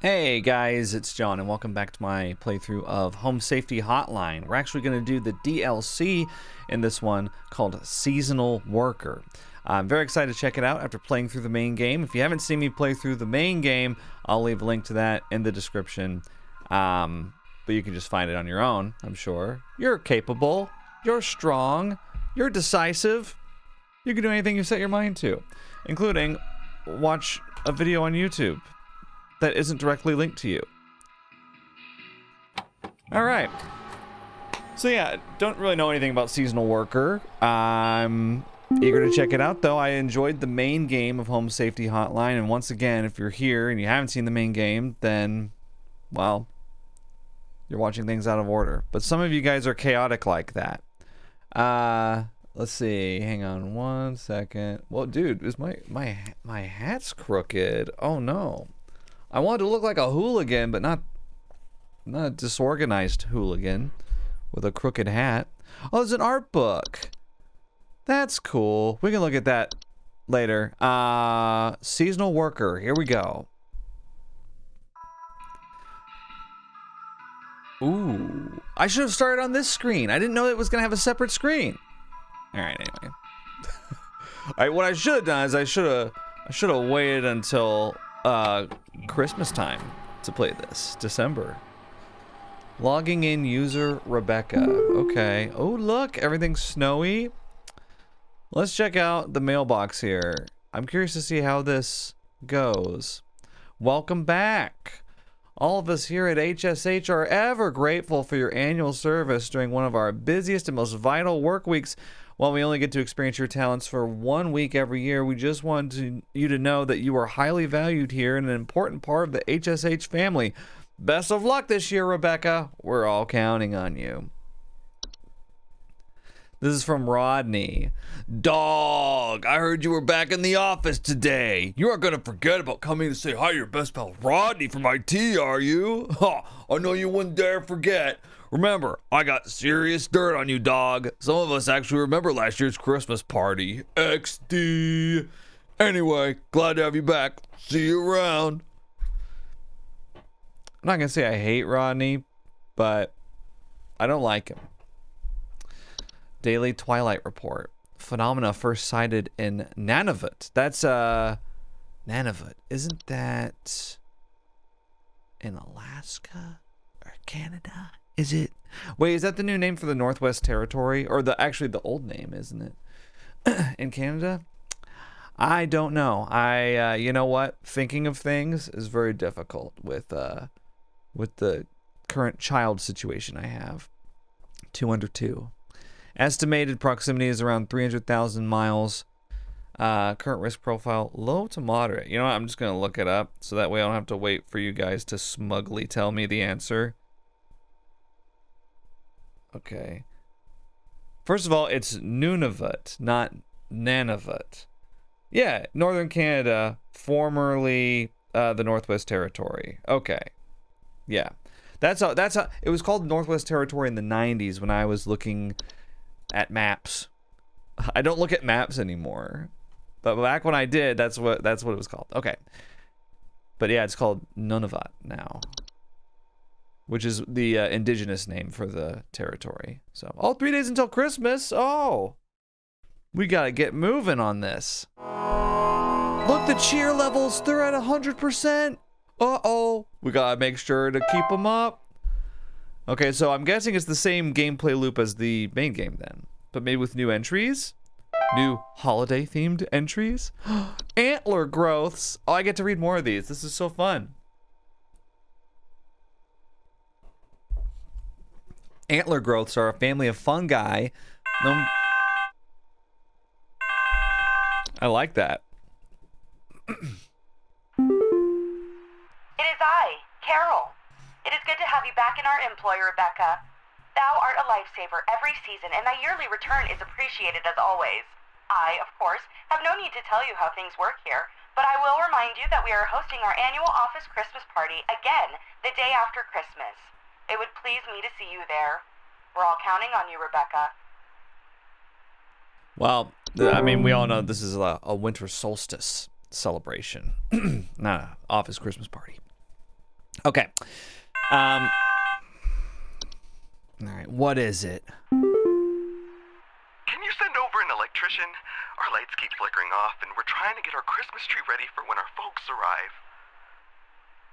Hey guys, it's John and welcome back to my playthrough of Home Safety Hotline. We're actually going to do the DLC in this one called Seasonal Worker. I'm very excited to check it out after playing through the main game. If you haven't seen me play through the main game, I'll leave a link to that in the description. But you can just find it on your own, I'm sure. You're capable, you're strong, you're decisive. You can do anything you set your mind to, including watch a video on YouTube that isn't directly linked to you. Alright. So yeah, don't really know anything about Seasonal Worker. I'm eager to check it out though. I enjoyed the main game of Home Safety Hotline, and once again, if you're here and you haven't seen the main game, then, well, you're watching things out of order. But some of you guys are chaotic like that. Let's see, hang on one second. Well, dude, is my hat's crooked. Oh no. I wanted to look like a hooligan, but not a disorganized hooligan with a crooked hat. Oh, there's an art book. That's cool. We can look at that later. Seasonal Worker. Here we go. Ooh. I should have started on this screen. I didn't know it was going to have a separate screen. All right, anyway. All right, what I should have done is I should have waited until Christmas time to play this. December. Logging in user Rebecca. Okay. Oh, look, everything's snowy. Let's check out the mailbox here. I'm curious to see how this goes. Welcome back. All of us here at HSH are ever grateful for your annual service during one of our busiest and most vital work weeks. While we only get to experience your talents for 1 week every year, we just want you to know that you are highly valued here and an important part of the HSH family. Best of luck this year, Rebecca. We're all counting on you. This is from Rodney. Dog, I heard you were back in the office today. You aren't going to forget about coming to say hi to your best pal Rodney from IT, are you? Ha, I know you wouldn't dare forget. Remember, I got serious dirt on you, dog. Some of us actually remember last year's Christmas party. XD. Anyway, glad to have you back. See you around. I'm not going to say I hate Rodney, but I don't like him. Daily Twilight Report. Phenomena first sighted in Nunavut. That's, Nunavut. Isn't that in Alaska or Canada? Is it? Wait, is that the new name for the Northwest Territory? Or actually the old name, isn't it? In Canada? I don't know. You know what? Thinking of things is very difficult with the current child situation I have. 2 under 2. Estimated proximity is around 300,000 miles. Current risk profile, low to moderate. You know what? I'm just going to look it up so that way I don't have to wait for you guys to smugly tell me the answer. Okay. First of all, it's Nunavut, not Nunavut. Yeah, Northern Canada, formerly the Northwest Territory. Okay. Yeah. That's how it was called Northwest Territory in the 90s when I was looking at maps. I don't look at maps anymore. But back when I did, that's what it was called. Okay. But yeah, it's called Nunavut now, which is the indigenous name for the territory. So, 3 days until Christmas. Oh, we gotta get moving on this. Look, the cheer levels, they're at 100%. Uh-oh, we gotta make sure to keep them up. Okay, so I'm guessing it's the same gameplay loop as the main game then, but maybe with new entries? New holiday-themed entries? Antler growths. Oh, I get to read more of these. This is so fun. Antler growths are a family of fungi. I like that. It is I, Carol. It is good to have you back in our employ, Rebecca. Thou art a lifesaver every season, and thy yearly return is appreciated as always. I, of course, have no need to tell you how things work here, but I will remind you that we are hosting our annual office Christmas party again the day after Christmas. It would please me to see you there. We're all counting on you, Rebecca. Well, I mean, we all know this is a winter solstice celebration, not an office Christmas party. Okay. All right, what is it? Can you send over an electrician? Our lights keep flickering off, and we're trying to get our Christmas tree ready for when our folks arrive.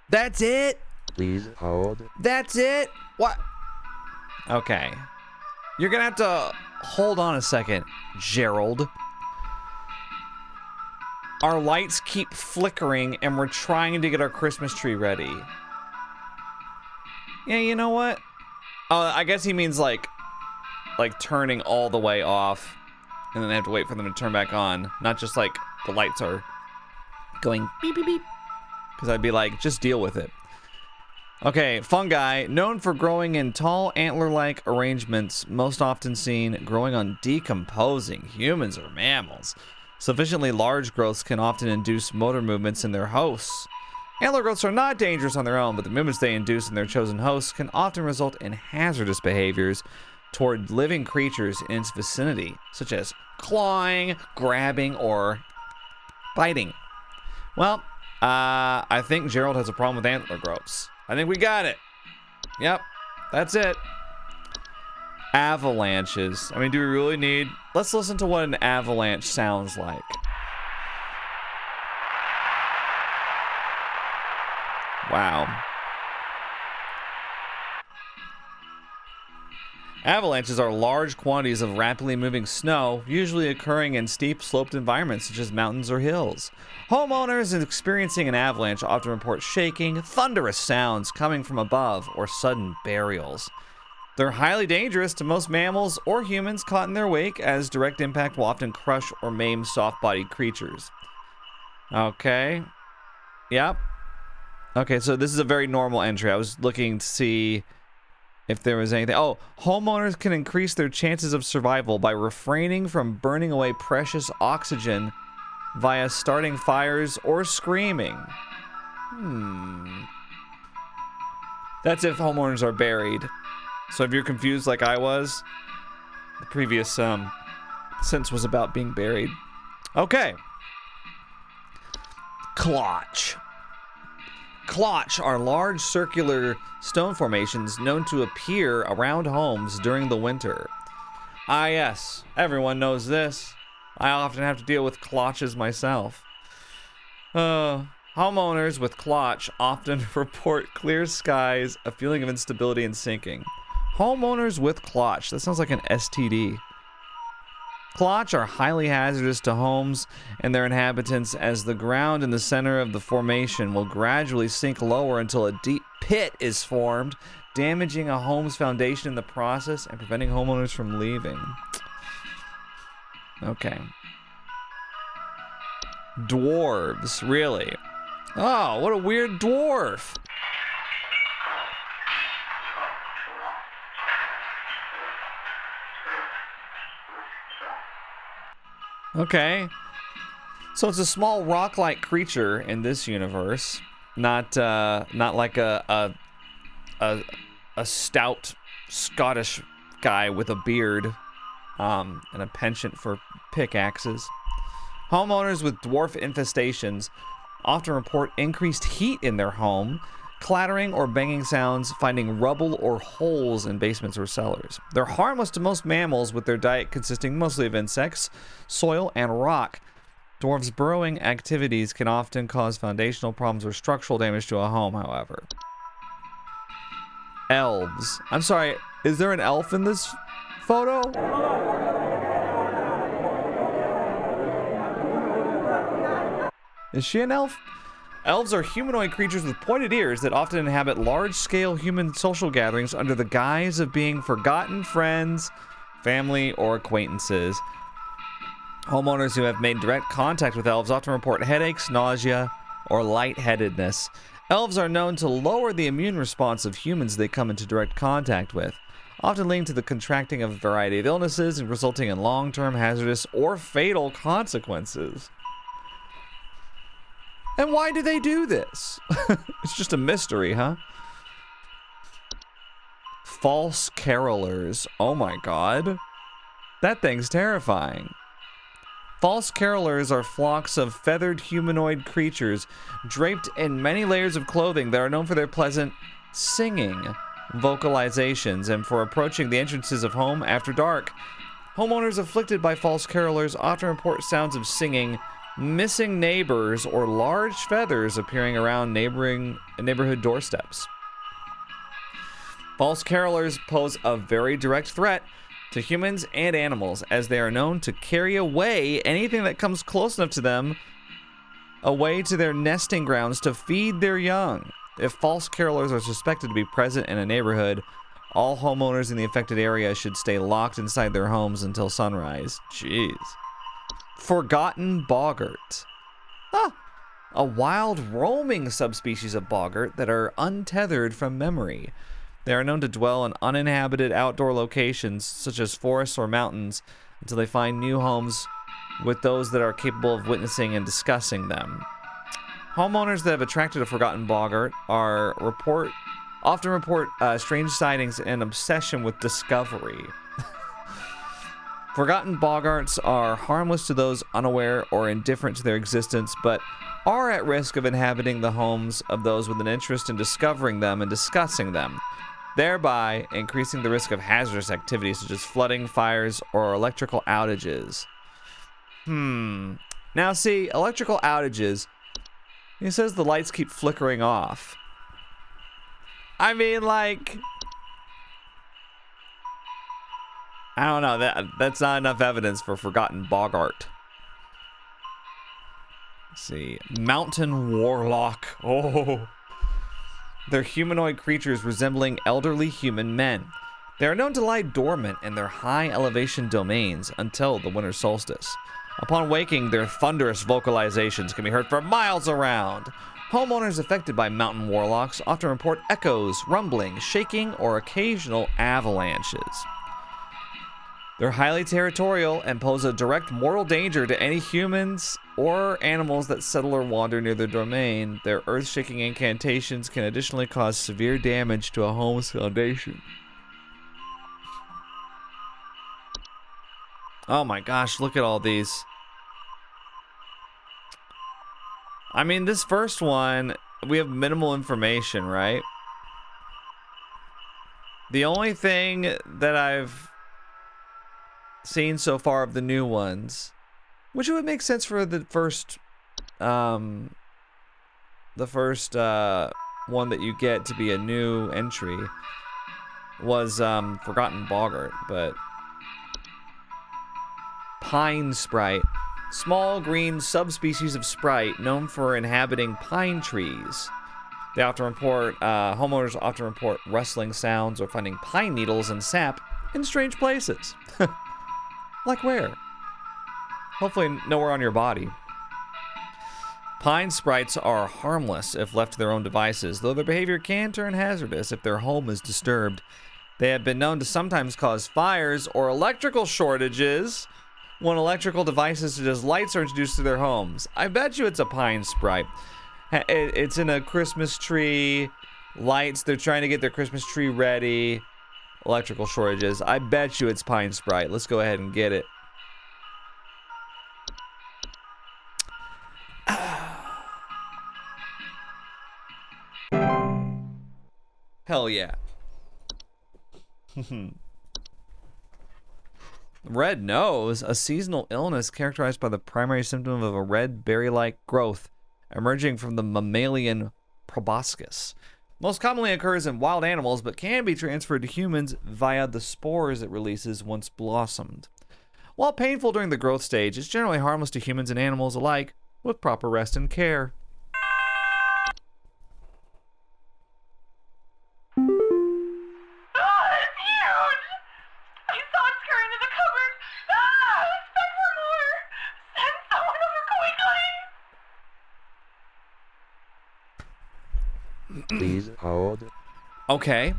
That's it? Please hold. That's it? What? Okay. You're gonna have to hold on a second, Gerald. Our lights keep flickering, and we're trying to get our Christmas tree ready. Yeah, you know what? I guess he means like turning all the way off, and then they have to wait for them to turn back on. Not just like the lights are going beep, beep, beep. Because I'd be like, just deal with it. Okay, fungi, known for growing in tall antler-like arrangements, most often seen growing on decomposing humans or mammals. Sufficiently large growths can often induce motor movements in their hosts. Antler growths are not dangerous on their own, but the movements they induce in their chosen hosts can often result in hazardous behaviors toward living creatures in its vicinity, such as clawing, grabbing, or biting. Well, I think Gerald has a problem with antler growths. I think we got it. Yep, that's it. Avalanches. I mean, do we really need... Let's listen to what an avalanche sounds like. Wow. Avalanches are large quantities of rapidly moving snow, usually occurring in steep sloped environments such as mountains or hills. Homeowners experiencing an avalanche often report shaking, thunderous sounds coming from above, or sudden burials. They're highly dangerous to most mammals or humans caught in their wake, as direct impact will often crush or maim soft-bodied creatures. Okay. Yep. Okay, so this is a very normal entry. I was looking to see if there was anything. Oh, homeowners can increase their chances of survival by refraining from burning away precious oxygen via starting fires or screaming. That's if homeowners are buried. So if you're confused like I was, the previous sentence was about being buried. Okay. Klotch. Klotch are large circular stone formations known to appear around homes during the winter. Ah yes, everyone knows this. I often have to deal with klotches myself. Homeowners with klotch often report clear skies, a feeling of instability and sinking. Homeowners with klotch, that sounds like an STD. Klotch are highly hazardous to homes and their inhabitants, as the ground in the center of the formation will gradually sink lower until a deep pit is formed, damaging a home's foundation in the process and preventing homeowners from leaving. Okay. Dwarves, really? Oh, what a weird dwarf. Okay. So it's a small rock-like creature in this universe, not like a stout Scottish guy with a beard and a penchant for pickaxes. Homeowners with dwarf infestations often report increased heat in their home, clattering or banging sounds, finding rubble or holes in basements or cellars. They're harmless to most mammals, with their diet consisting mostly of insects, soil, and rock. Dwarves' burrowing activities can often cause foundational problems or structural damage to a home, however. Elves. I'm sorry, is there an elf in this photo? Is she an elf? Elves are humanoid creatures with pointed ears that often inhabit large-scale human social gatherings under the guise of being forgotten friends, family, or acquaintances. Homeowners who have made direct contact with elves often report headaches, nausea, or lightheadedness. Elves are known to lower the immune response of humans they come into direct contact with, often leading to the contracting of a variety of illnesses and resulting in long-term hazardous or fatal consequences. And why do they do this? It's just a mystery, huh? False carolers. Oh my god. That thing's terrifying. False carolers are flocks of feathered humanoid creatures draped in many layers of clothing that are known for their pleasant singing vocalizations and for approaching the entrances of home after dark. Homeowners afflicted by false carolers often report sounds of singing, missing neighbors, or large feathers appearing around neighborhood doorsteps. False carolers pose a very direct threat to humans and animals, as they are known to carry away anything that comes close enough to them away to their nesting grounds to feed their young. If false carolers are suspected to be present in a neighborhood, all homeowners in the affected area should stay locked inside their homes until sunrise. Jeez. Forgotten boggart. A wild roaming subspecies of boggart that are untethered from memory. They are known to dwell in uninhabited outdoor locations such as forests or mountains until they find new homes with those that are capable of witnessing and discussing them. Homeowners that have attracted a forgotten boggart often report strange sightings and obsession with discovery. Forgotten boggarts are harmless to those unaware or indifferent to their existence, but are at risk of inhabiting the homes of those with an interest in discovering them and discussing them, thereby increasing the risk of hazardous activities such as flooding, fires, or electrical outages. Now see, electrical outages, it says the lights keep flickering off. I mean, like, I don't know, that's not enough evidence for forgotten boggart. Let's see, mountain warlock. Oh. They're humanoid creatures resembling elderly human men. They are known to lie dormant in their high elevation domains until the winter solstice. Upon waking, their thunderous vocalizations can be heard for miles around. Homeowners affected by mountain warlocks often report echoes, rumbling, shaking, or occasional avalanches. They're highly territorial and pose a direct mortal danger to any humans or animals that settle or wander near their domain. Their earth-shaking incantations can additionally cause severe damage to a home's foundation. Oh my gosh, look at all these. I mean, this first one, we have minimal information, right? The only thing that I've seen so far of the new ones, which would make sense for the first one that you get to be a new entry, was Forgotten Boggart, but Pine Sprite. Small green subspecies of sprite known for inhabiting pine trees. They often report, homeowners often report rustling sounds or finding pine needles and sap in strange places. Like where? Hopefully nowhere on your body. Pine sprites are harmless if left to their own devices, though their behavior can turn hazardous if their home is disturbed. They have been known to sometimes cause fires or electrical shortages when electrical devices such as lights are introduced to their homes. I bet you it's a pine sprite. It's in a Christmas tree. Lights, they're trying to get their Christmas tree ready. Electrical shortages. I bet you it's Pine Sprite. Let's go ahead and get it. Hell yeah. Red nose, a seasonal illness characterized by the primary symptom of a red berry-like growth emerging from the mammalian proboscis. Most commonly occurs in wild animals, but can be transferred to humans via the spores it releases once blossomed. While painful during the growth stage, it's generally harmless to humans and animals alike, with proper rest and care. It's huge! I saw it scurry into the cupboard! Expect for more! Send someone over quickly! Please hold. Okay.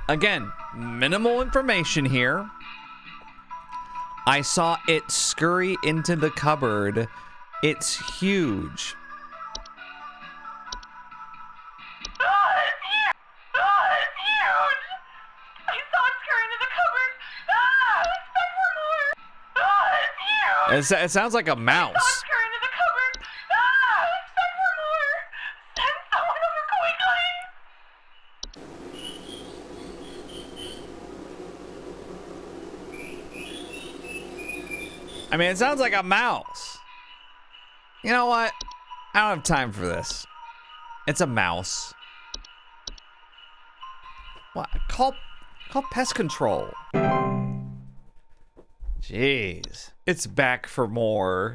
Again, minimal information here. I saw it scurry into the cupboard. It's huge. It's huge! I saw it scurry into the cupboard! Expect for more! It sounds like a mouse. Tossed her into the cupboard. Send for more. Send someone over quickly. I mean, it sounds like a mouse. You know what? I don't have time for this. It's a mouse. What? Call pest control. Jeez. It's back for more.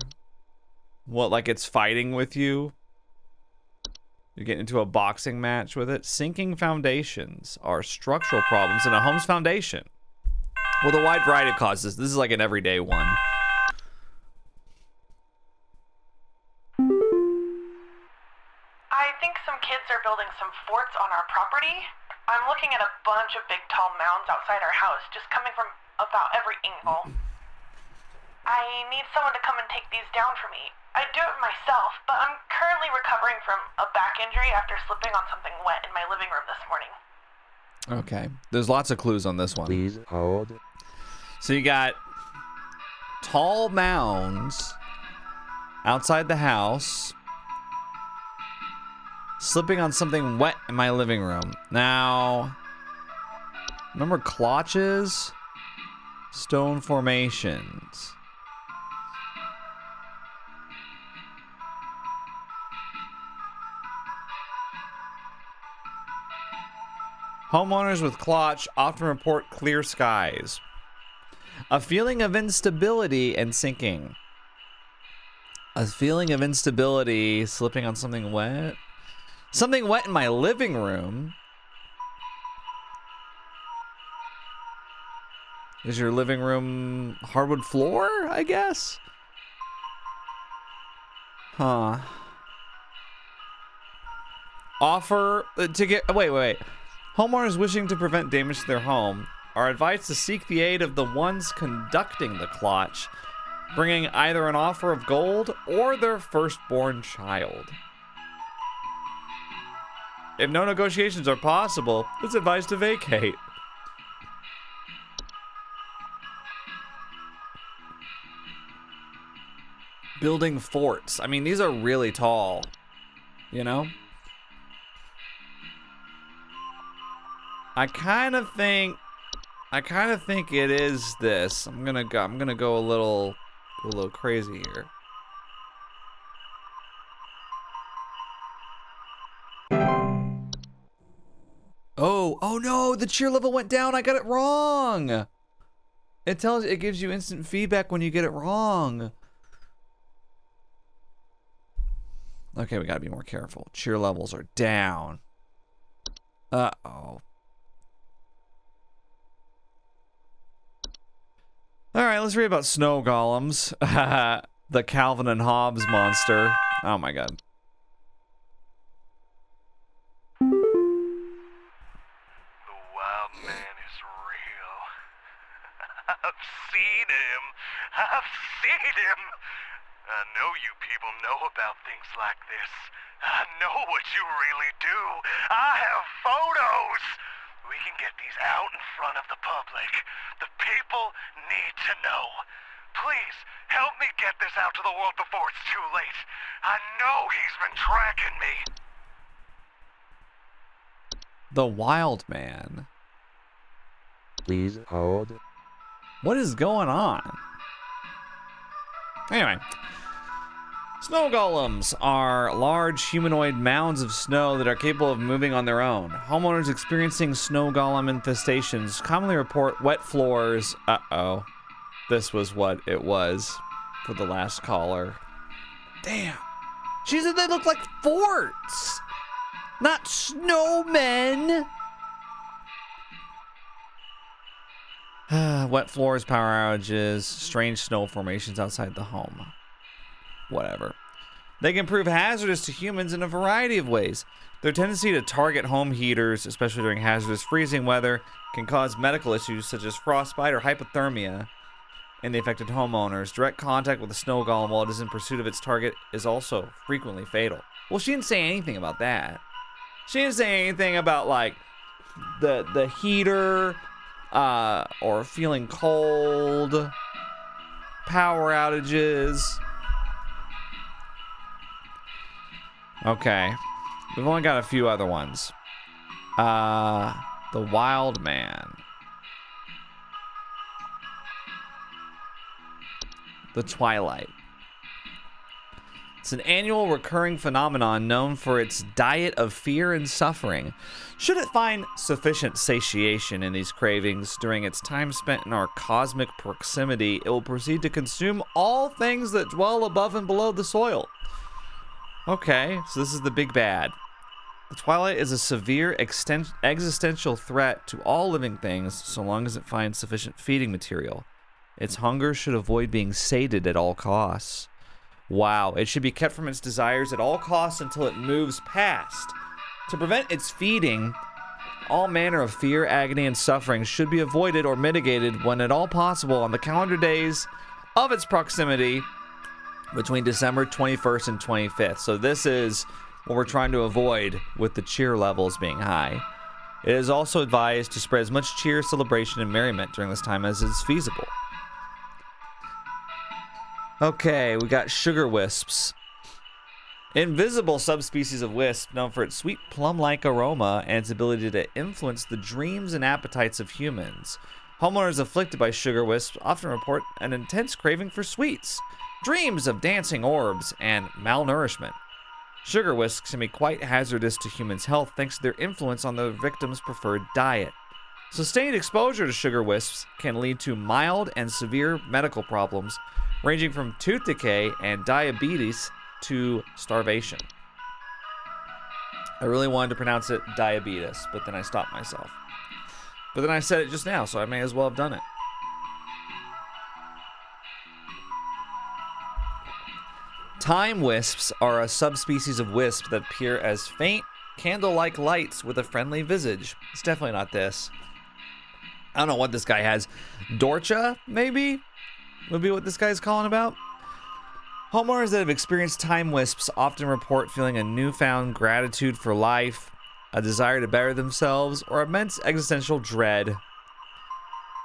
What, like it's fighting with you? You get into a boxing match with it? Sinking foundations are structural problems in a home's foundation with a wide variety of causes. This is like an everyday one. I think some kids are building some forts on our property. I'm looking at a bunch of big tall mounds outside our house, just coming from about every angle. I need someone to come and take these down for me. I'd do it myself, but I'm currently recovering from a back injury after slipping on something wet in my living room this morning. Okay. There's lots of clues on this one. Please hold. So you got tall mounds outside the house. Slipping on something wet in my living room. Now, remember clotches? Stone formations. Homeowners with clotch often report clear skies. A feeling of instability and sinking. A feeling of instability slipping on something wet. Something wet in my living room. Is your living room hardwood floor, I guess? Huh. Offer to get... Wait. Homeowners wishing to prevent damage to their home are advised to seek the aid of the ones conducting the clotch, bringing either an offer of gold or their firstborn child. If no negotiations are possible, it's advised to vacate. Building forts. I mean, these are really tall. You know? I kind of think it is this. I'm gonna go a little crazy here. Oh no, the cheer level went down. I got it wrong. It gives you instant feedback when you get it wrong. Okay, we gotta be more careful. Cheer levels are down. Uh-oh. Alright, let's read about snow golems. The Calvin and Hobbes monster. Oh my god. I've seen him. I know you people know about things like this. I know what you really do. I have photos. We can get these out in front of the public. The people need to know. Please, help me get this out to the world before it's too late. I know he's been tracking me. The Wild Man. Please hold. What is going on? Anyway, snow golems are large humanoid mounds of snow that are capable of moving on their own. Homeowners experiencing snow golem infestations commonly report wet floors. Uh-oh. This was what it was for the last caller. Damn. She said they look like forts, not snowmen. Wet floors, power outages, strange snow formations outside the home. Whatever. They can prove hazardous to humans in a variety of ways. Their tendency to target home heaters, especially during hazardous freezing weather, can cause medical issues such as frostbite or hypothermia in the affected homeowners. Direct contact with a snow golem while it is in pursuit of its target is also frequently fatal. Well, she didn't say anything about that. She didn't say anything about, like, the heater, or feeling cold. power outages. Okay. We've only got a few other ones. The Wild Man. The Twilight. It's an annual recurring phenomenon known for its diet of fear and suffering. Should it find sufficient satiation in these cravings during its time spent in our cosmic proximity, it will proceed to consume all things that dwell above and below the soil. Okay, so this is the big bad. The Twilight is a severe existential threat to all living things so long as it finds sufficient feeding material. Its hunger should avoid being sated at all costs. Wow, it should be kept from its desires at all costs until it moves past. To prevent its feeding, all manner of fear, agony, and suffering should be avoided or mitigated when at all possible on the calendar days of its proximity between December 21st and 25th. So this is what we're trying to avoid with the cheer levels being high. It is also advised to spread as much cheer, celebration, and merriment during this time as is feasible. Okay, we got sugar wisps. Invisible subspecies of wisp known for its sweet plum-like aroma and its ability to influence the dreams and appetites of humans. Homeowners afflicted by sugar wisps often report an intense craving for sweets, dreams of dancing orbs, and malnourishment. Sugar wisps can be quite hazardous to humans' health thanks to their influence on the victim's preferred diet. Sustained exposure to sugar wisps can lead to mild and severe medical problems, ranging from tooth decay and diabetes to starvation. I really wanted to pronounce it diabetes, but then I stopped myself. But then I said it just now, so I may as well have done it. Time wisps are a subspecies of wisp that appear as faint, candle-like lights with a friendly visage. It's definitely not this. I don't know what this guy has. Dorcha, maybe? Would be what this guy's calling about. Homeowners that have experienced time wisps often report feeling a newfound gratitude for life, a desire to better themselves, or immense existential dread.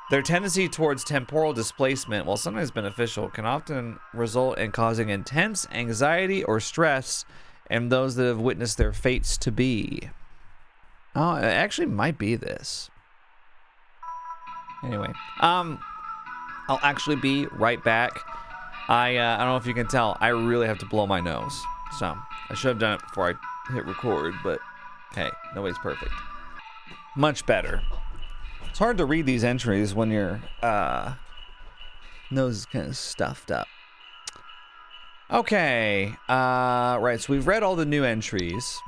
Their tendency towards temporal displacement, while sometimes beneficial, can often result in causing intense anxiety or stress in those that have witnessed their fates to be. Oh, it actually might be this. Anyway, I'll actually be right back. I don't know if you can tell, I really have to blow my nose. So, I should have done it before I hit record, but hey, nobody's perfect. Much better. It's hard to read these entries when your nose is kind of stuffed up. Okay, right, so we've read all the new entries.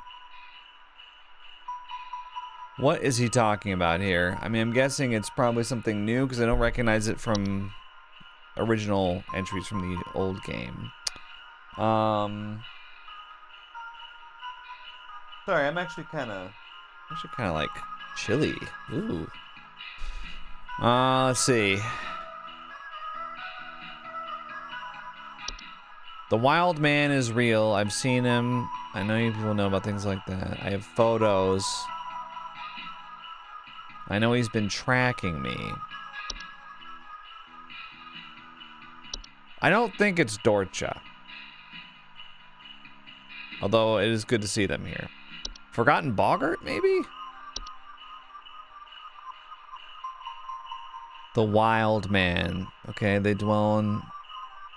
What is he talking about here? I mean, I'm guessing it's probably something new because I don't recognize it from original entries from the old game. Sorry, I'm actually kind of like chilly. Ooh. Let's see. The Wild Man is real. I've seen him. I know you people know about things like that. I have photos. I know he's been tracking me. I don't think it's Dorcha. Although it is good to see them here. Forgotten Boggart, maybe? The Wild Man. Okay, they dwell in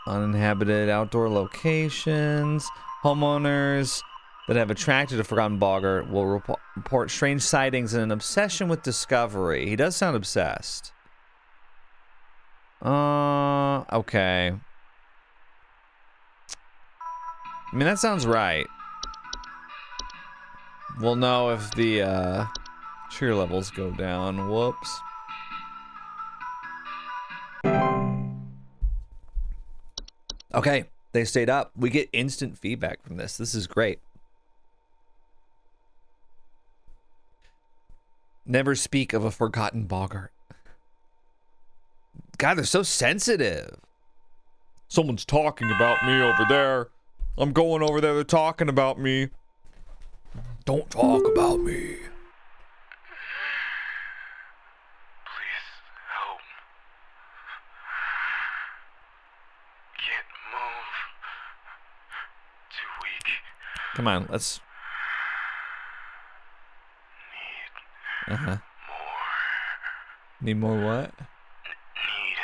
uninhabited outdoor locations. Homeowners that have attracted a Forgotten Boggart will report strange sightings and an obsession with discovery. He does sound obsessed. Okay. I mean, that sounds right. We'll know if the cheer levels go down. Whoops. Okay, they stayed up. We get instant feedback from this. This is great. Never speak of a Forgotten Boggart. God, they're so sensitive. Someone's talking about me over there. I'm going over there. They're talking about me. Don't talk about me. Please help. Come on, let's... Uh-huh. Need more what? Need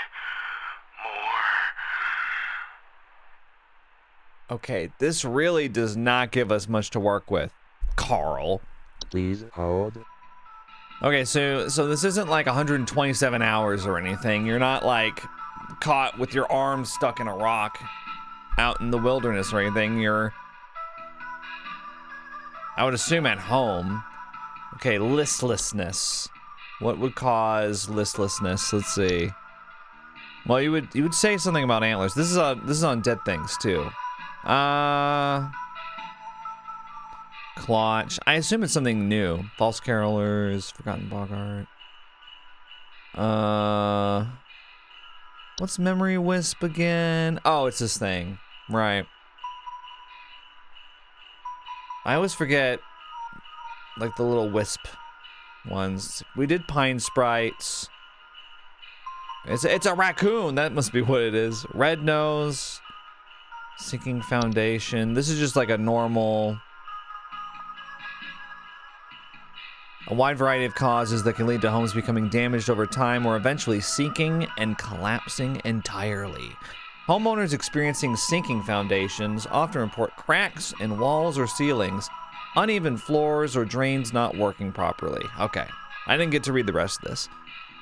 more. Okay, this really does not give us much to work with, Carl. Please hold. Okay, so this isn't like 127 hours or anything. You're not like caught with your arms stuck in a rock out in the wilderness or anything. You're, I would assume, at home. Okay, listlessness. What would cause listlessness? Let's see. Well, you would say something about antlers. This is on Dead Things too. Clutch. I assume it's something new. False Carolers, Forgotten Bogart. What's Memory Wisp again? Oh, it's this thing. Right. I always forget, like, the little wisp ones. We did Pine Sprites. It's a raccoon. That must be what it is. Red Nose. Sinking Foundation. This is just like a normal... A wide variety of causes that can lead to homes becoming damaged over time or eventually sinking and collapsing entirely. Homeowners experiencing sinking foundations often report cracks in walls or ceilings, uneven floors, or drains not working properly. Okay, I didn't get to read the rest of this.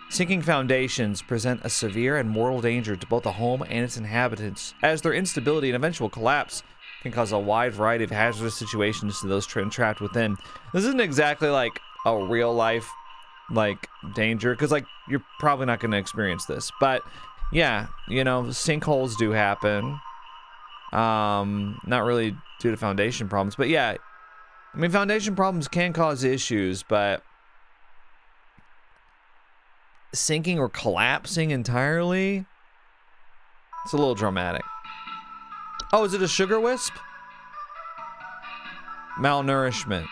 Sinking foundations present a severe and mortal danger to both the home and its inhabitants, as their instability and eventual collapse can cause a wide variety of hazardous situations to those trapped within. This isn't exactly like a real life like danger, because like you're probably not going to experience this, but yeah, you know, sinkholes do happen. Not really due to foundation problems, but yeah, I mean, foundation problems can cause issues, but sinking or collapsing entirely, it's a little dramatic. Oh, is it a sugar wisp? Malnourishment.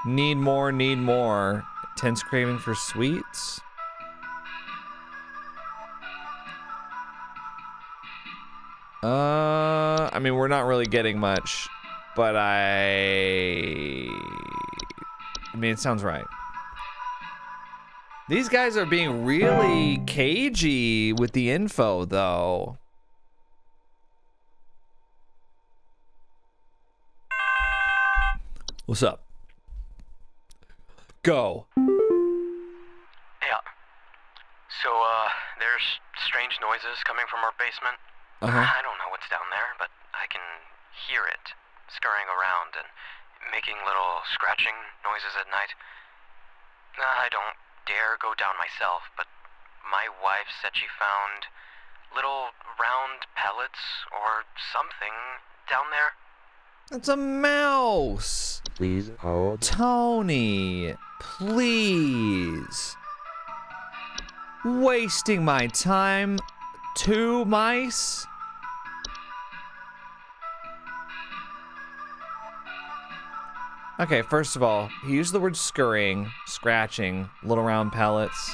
Need more, need more. Intense craving for sweets. I mean, we're not really getting much, but I mean, it sounds right. These guys are being really cagey with the info, though. What's up? Go. Yeah. So, there's strange noises coming from our basement. Uh-huh. I don't know what's down there, but I can hear it scurrying around and making little scratching noises at night. I don't dare go down myself, but my wife said she found little round pellets or something down there. It's a mouse. Please hold. Tony, please. Wasting my time. 2 mice? Okay, first of all, he used the word scurrying, scratching, little round pellets.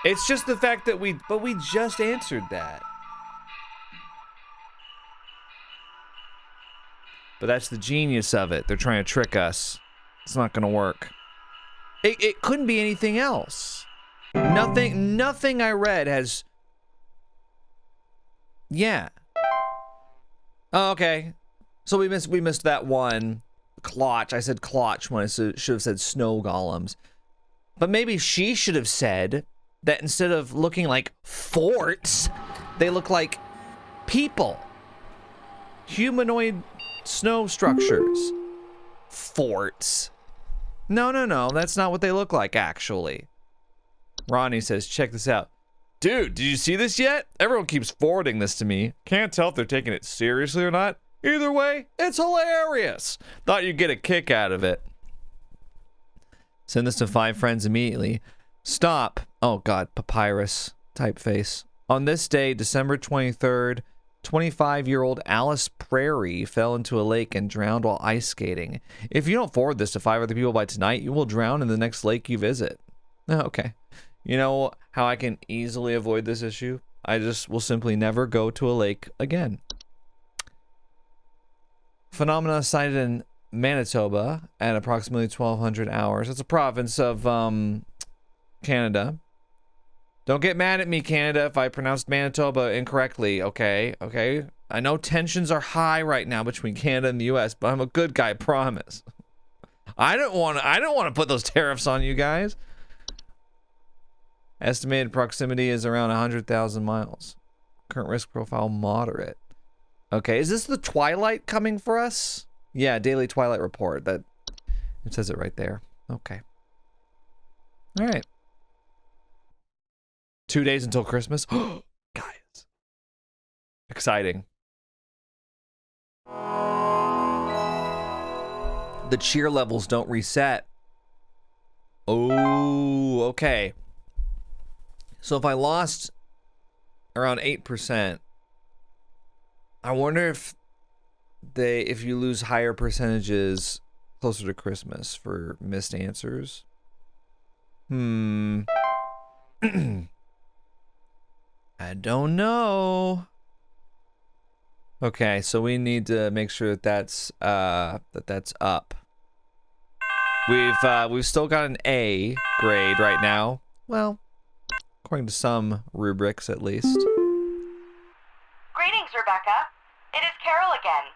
It's just the fact that we just answered that. But that's the genius of it. They're trying to trick us. It's not gonna work. It couldn't be anything else. Nothing I read has... Yeah. Oh, okay. So we missed that one. Clutch. I said clutch when I should have said snow golems. But maybe she should have said that instead of looking like forts, they look like people. Humanoid snow structures. Forts. No, that's not what they look like, actually. Ronnie says, check this out. Dude, did you see this yet? Everyone keeps forwarding this to me. Can't tell if they're taking it seriously or not. Either way, it's hilarious. Thought you'd get a kick out of it. Send this to 5 friends immediately. Stop. Oh, God, papyrus typeface. On this day, December 23rd, 25-year-old Alice Prairie fell into a lake and drowned while ice skating. If you don't forward this to 5 other people by tonight, you will drown in the next lake you visit. Okay. You know how I can easily avoid this issue? I just will simply never go to a lake again. Phenomena sighted in Manitoba at approximately 1200 hours. It's a province of Canada. Don't get mad at me, Canada, if I pronounced Manitoba incorrectly, okay? Okay? I know tensions are high right now between Canada and the US, but I'm a good guy, promise. I don't want to put those tariffs on you guys. Estimated proximity is around 100,000 miles. Current risk profile moderate. Okay, is this the twilight coming for us? Yeah, daily twilight report. That it says it right there. Okay. All right. 2 days until Christmas. Guys. Exciting. The cheer levels don't reset. Oh, okay. So if I lost around 8%, I wonder if you lose higher percentages closer to Christmas for missed answers. I don't know. Okay, so we need to make sure that that's up. We've still got an A grade right now. Well, according to some rubrics at least. Greetings, Rebecca. It is Carol again.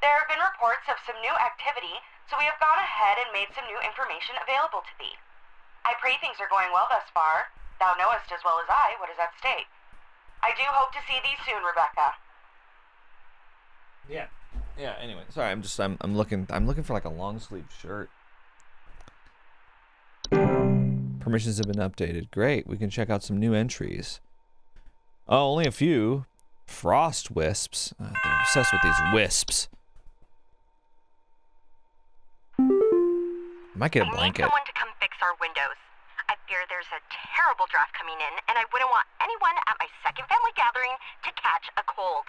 There have been reports of some new activity, so we have gone ahead and made some new information available to thee. I pray things are going well thus far. Thou knowest as well as I what is at stake. I do hope to see thee soon, Rebecca. Yeah. Yeah, anyway. Sorry, I'm looking for like a long sleeve shirt. Permissions have been updated. Great. We can check out some new entries. Oh, only a few. Frost wisps. They're obsessed with these wisps. I might get a blanket. I need someone to come fix our windows. I fear there's a terrible draft coming in, and I wouldn't want anyone at my second family gathering to catch a cold.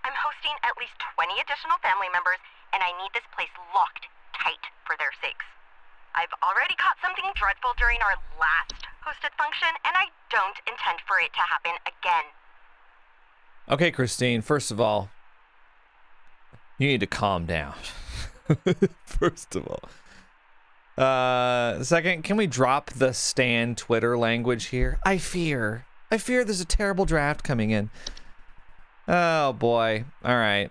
I'm hosting at least 20 additional family members, and I need this place locked tight for their sakes. I've already caught something dreadful during our last hosted function, and I don't intend for it to happen again. Okay, Christine, first of all, you need to calm down. First of all. Second, can we drop the Stan Twitter language here? I fear there's a terrible draft coming in. Oh boy. All right.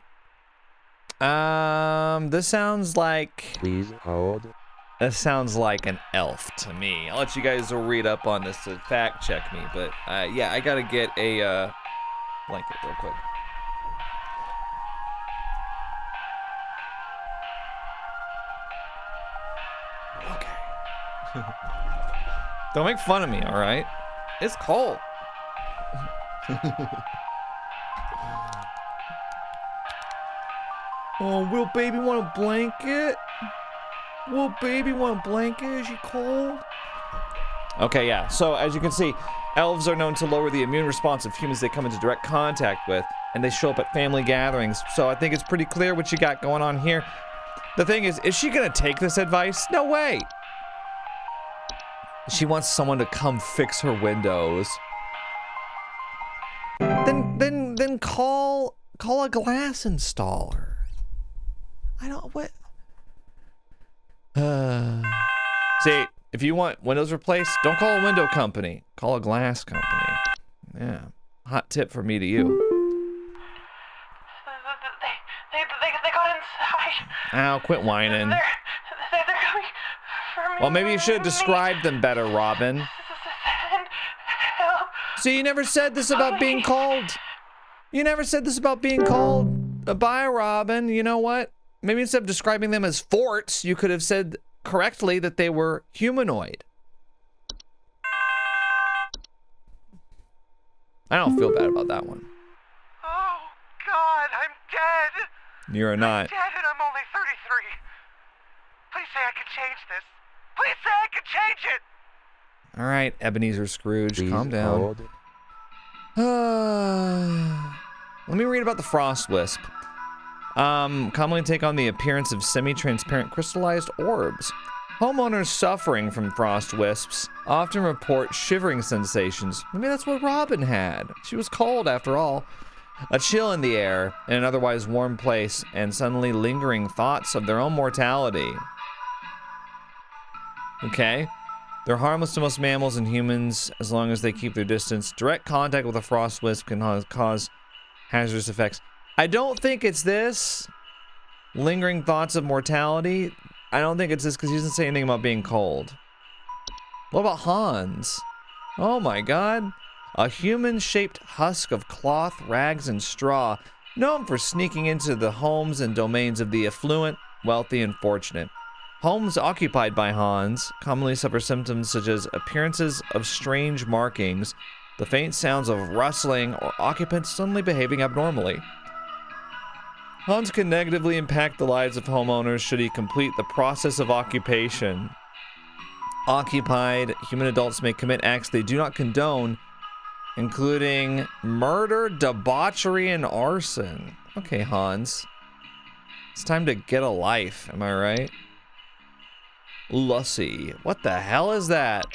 This sounds like... Please hold. This sounds like an elf to me. I'll let you guys read up on this to fact check me, but yeah, I gotta get a blanket real quick. Okay. Don't make fun of me, all right? It's cold. Oh, will baby want a blanket? Will baby want a blanket? Is she cold? Okay, yeah. So as you can see, elves are known to lower the immune response of humans they come into direct contact with, and they show up at family gatherings. So I think it's pretty clear what you got going on here. The thing is she gonna take this advice? No way. She wants someone to come fix her windows. Then call a glass installer. I don't what. See, if you want windows replaced, don't call a window company. Call a glass company. Yeah. Hot tip from me to you. They got inside. Ow, quit whining. They're coming for me. Well, maybe you should have described them better, Robin. Send help. See, you never said this about being called. You never said this about being called. Bye, Robin. You know what? Maybe instead of describing them as forts, you could have said correctly that they were humanoid. I don't feel bad about that one. Oh, God, I'm dead. You're not. I'm dead and I'm only 33. Please say I can change this. Please say I can change it. All right, Ebenezer Scrooge, Please calm down. hold. Let me read about the frost wisp. Commonly take on the appearance of semi-transparent crystallized orbs. Homeowners suffering from frost wisps often report shivering sensations. Maybe that's what Robin had. She was cold after all. A chill in the air in an otherwise warm place, and suddenly lingering thoughts of their own mortality. Okay. They're harmless to most mammals and humans as long as they keep their distance. Direct contact with a frost wisp can cause hazardous effects. I don't think it's this. Lingering thoughts of mortality. I don't think it's this because he doesn't say anything about being cold. What about Hans? Oh my god. A human-shaped husk of cloth, rags, and straw, known for sneaking into the homes and domains of the affluent, wealthy, and fortunate. Homes occupied by Hans commonly suffer symptoms such as appearances of strange markings, the faint sounds of rustling, or occupants suddenly behaving abnormally. Hans can negatively impact the lives of homeowners should he complete the process of occupation. Occupied human adults may commit acts they do not condone, including murder, debauchery, and arson. Okay, Hans. It's time to get a life, am I right? Lucy. What the hell is that?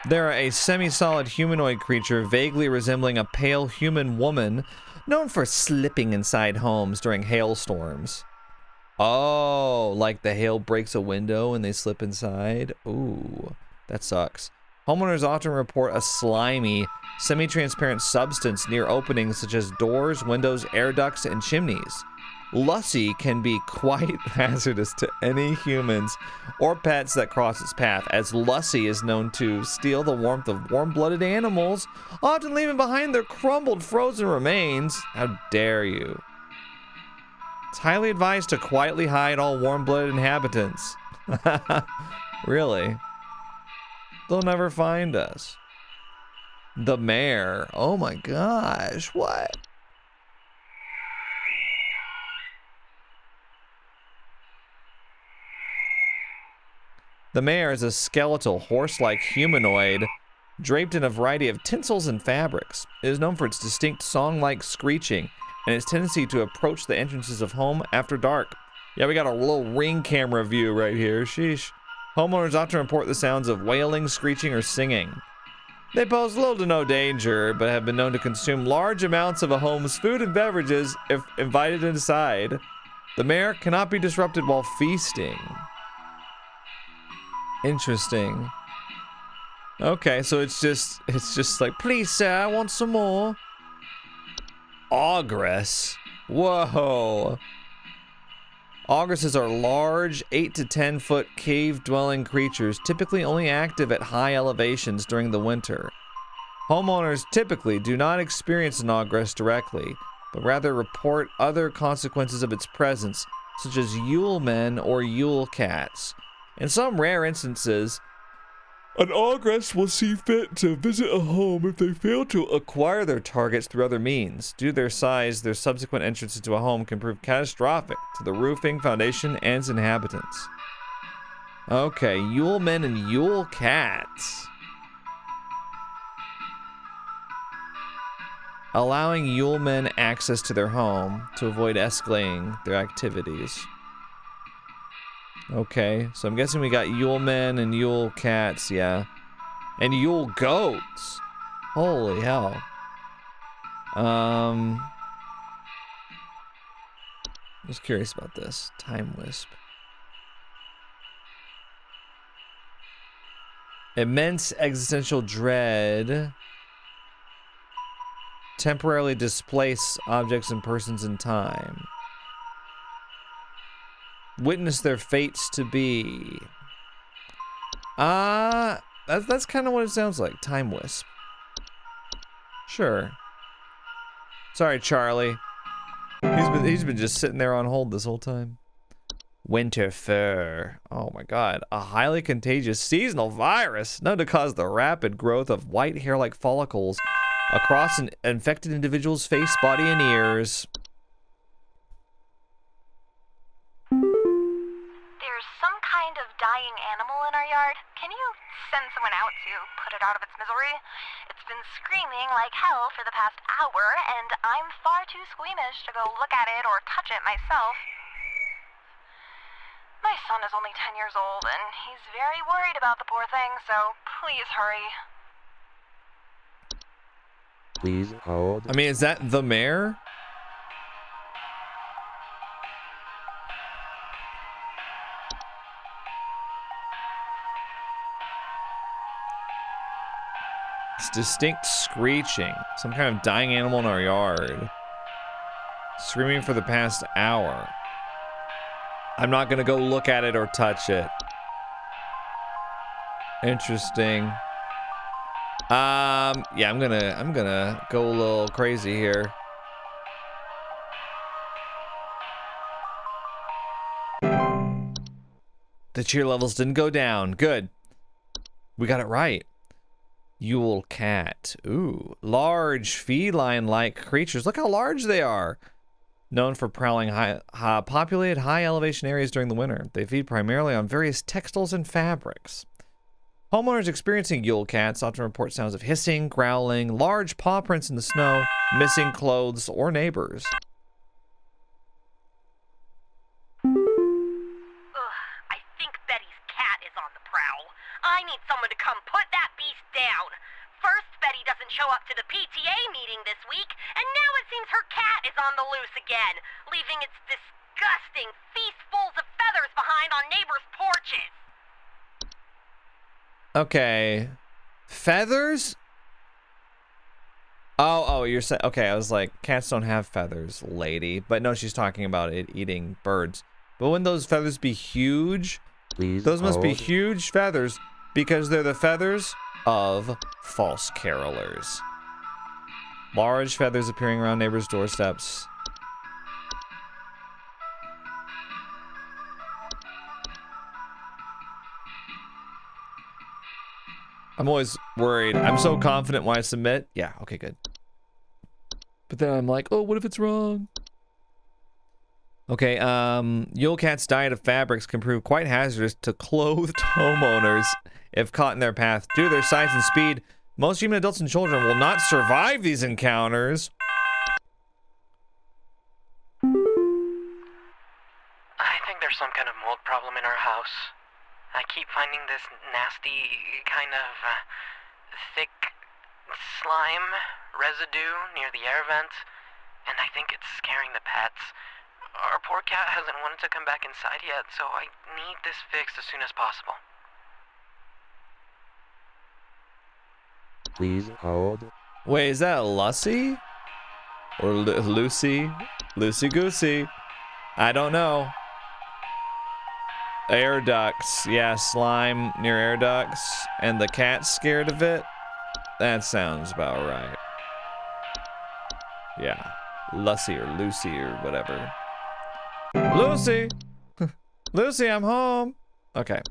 They're a semi-solid humanoid creature vaguely resembling a pale human woman, known for slipping inside homes during hailstorms. Oh, like the hail breaks a window and they slip inside? Ooh, that sucks. Homeowners often report a slimy, semi-transparent substance near openings such as doors, windows, air ducts, and chimneys. Lucy can be quite hazardous to any humans or pets that cross its path, as Lucy is known to steal the warmth of warm-blooded animals, often leaving behind their crumbled, frozen remains. How dare you? It's highly advised to quietly hide all warm-blooded inhabitants. Really? They'll never find us. The mayor. Oh my gosh, what? The mayor is a skeletal, horse-like humanoid draped in a variety of tinsels and fabrics. It is known for its distinct song-like screeching and its tendency to approach the entrances of home after dark. Yeah, we got a little ring camera view right here. Sheesh. Homeowners often report the sounds of wailing, screeching, or singing. They pose little to no danger, but have been known to consume large amounts of a home's food and beverages if invited inside. The mayor cannot be disrupted while feasting. Interesting. Okay, so it's just like, please sir, I want some more. Ogress. Whoa. Ogresses are large, 8 to 10 foot cave-dwelling creatures, typically only active at high elevations during the winter. Homeowners typically do not experience an ogress directly, but rather report other consequences of its presence, such as Yule men or Yule cats. In some rare instances, an ogress will see fit to visit a home if they fail to acquire their targets through other means. Due to their size, their subsequent entrance into a home can prove catastrophic to the roofing, foundation, and its inhabitants. Okay, Yule men and Yule cats. Allowing Yule men access to their home to avoid escalating their activities. Okay, so I'm guessing we got Yule men and Yule cats, yeah. And Yule goats. Holy hell. Just curious about this. Time wisp. Immense existential dread. Temporarily displace objects and persons in time. Witness their fates to be. That's kind of what it sounds like. Time wisp. Sure. Sorry, Charlie. He's been just sitting there on hold this whole time. Winter fur. Oh my god. A highly contagious seasonal virus known to cause the rapid growth of white hair-like follicles across an infected individual's face, body, and ears. There's some kind of dying animal in our yard. Can you send someone out to put it out of its misery? It's been screaming like hell for the past hour, and I'm far too squeamish to go look at it or touch it myself. My son is only 10 years old, and he's very worried about the poor thing, so please hurry. Please hold. I mean, is that the mayor? It's distinct screeching. Some kind of dying animal in our yard. Screaming for the past hour. I'm not gonna go look at it or touch it. Interesting. Yeah, I'm gonna go a little crazy here. The cheer levels didn't go down. Good. We got it right. Yule cat. Ooh. Large feline-like creatures. Look how large they are. Known for prowling populated high elevation areas during the winter. They feed primarily on various textiles and fabrics. Homeowners experiencing Yule cats often report sounds of hissing, growling, large paw prints in the snow, missing clothes, or neighbors. Ugh, I think Betty's cat is on the prowl. I need someone to come put that beast down. First, Betty doesn't show up to the PTA meeting this week, and now it seems her cat is on the loose again, leaving its disgusting feastfuls of feathers behind on neighbors' porches. Okay. Feathers? Oh, you're saying... Okay, I was like, cats don't have feathers, lady. But no, she's talking about it eating birds. But wouldn't those feathers be huge? Please Those must be hold. huge feathers, because they're the feathers of false carolers. Large feathers appearing around neighbors' doorsteps. I'm always worried. I'm so confident when I submit. Yeah, okay, good. But then I'm like, oh, what if it's wrong? Okay, Yule cat's diet of fabrics can prove quite hazardous to clothed homeowners if caught in their path. Due to their size and speed, most human adults and children will not survive these encounters. I think there's some kind of mold problem in our house. I keep finding this nasty kind of thick slime residue near the air vent, and I think it's scaring the pets. Our poor cat hasn't wanted to come back inside yet, so I need this fixed as soon as possible. Please hold. Wait, is that Lucy? Or Lucy? Lucy Goosey? I don't know. Air ducts. Yeah, slime near air ducts. And the cat's scared of it? That sounds about right. Yeah. Lucy or Lucy or whatever. Lucy! Lucy, I'm home! Okay.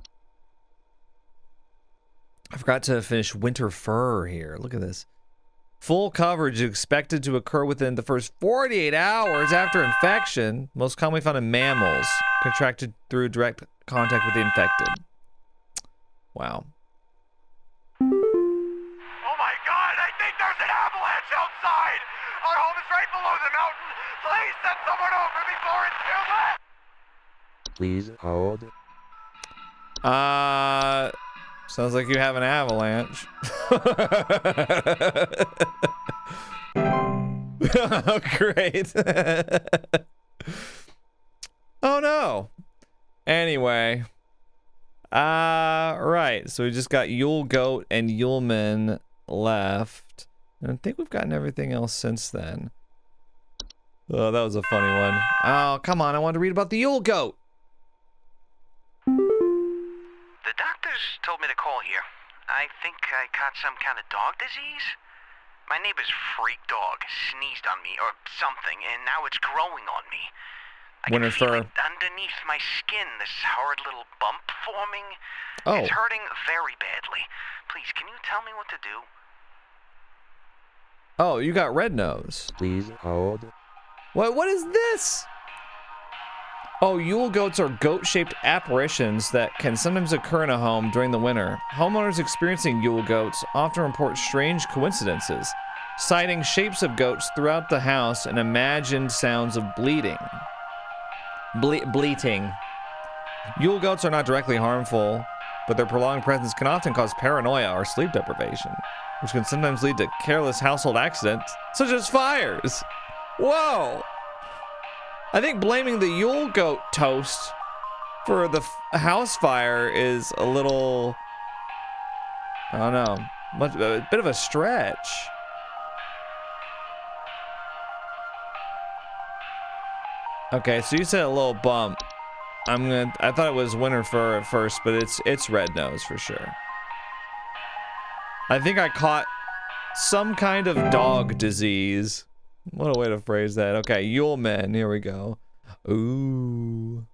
I forgot to finish winter fur here. Look at this. Full coverage is expected to occur within the first 48 hours after infection, most commonly found in mammals, contracted through direct contact with the infected. Wow. Oh my god, I think there's an avalanche outside! Our home is right below the mountain! Please send someone over before it's too late! Please hold. Sounds like you have an avalanche. Oh, great. Oh no. Anyway. Right. So we just got Yule Goat and Yuleman left. And I think we've gotten everything else since then. Oh, that was a funny one. Oh, come on. I wanted to read about the Yule Goat. The doctors told me to call here. I think I caught some kind of dog disease. My neighbor's freak dog sneezed on me or something, and now it's growing on me. I Winter can feel fur. it underneath my skin, this horrid little bump forming. Oh. It's hurting very badly. Please, can you tell me what to do? Oh, you got red nose. Please hold. What is this? Oh, Yule goats are goat-shaped apparitions that can sometimes occur in a home during the winter. Homeowners experiencing Yule goats often report strange coincidences, citing shapes of goats throughout the house and imagined sounds of bleating. Bleating. Yule goats are not directly harmful, but their prolonged presence can often cause paranoia or sleep deprivation, which can sometimes lead to careless household accidents, such as fires. Whoa! I think blaming the Yule goat toast for the house fire is a little, I don't know, a bit of a stretch. Okay, so you said a little bump. I thought it was winter fur at first, but it's red nose for sure. I think I caught some kind of dog disease. What a way to phrase that. Okay, Yule men, here we go. Ooh.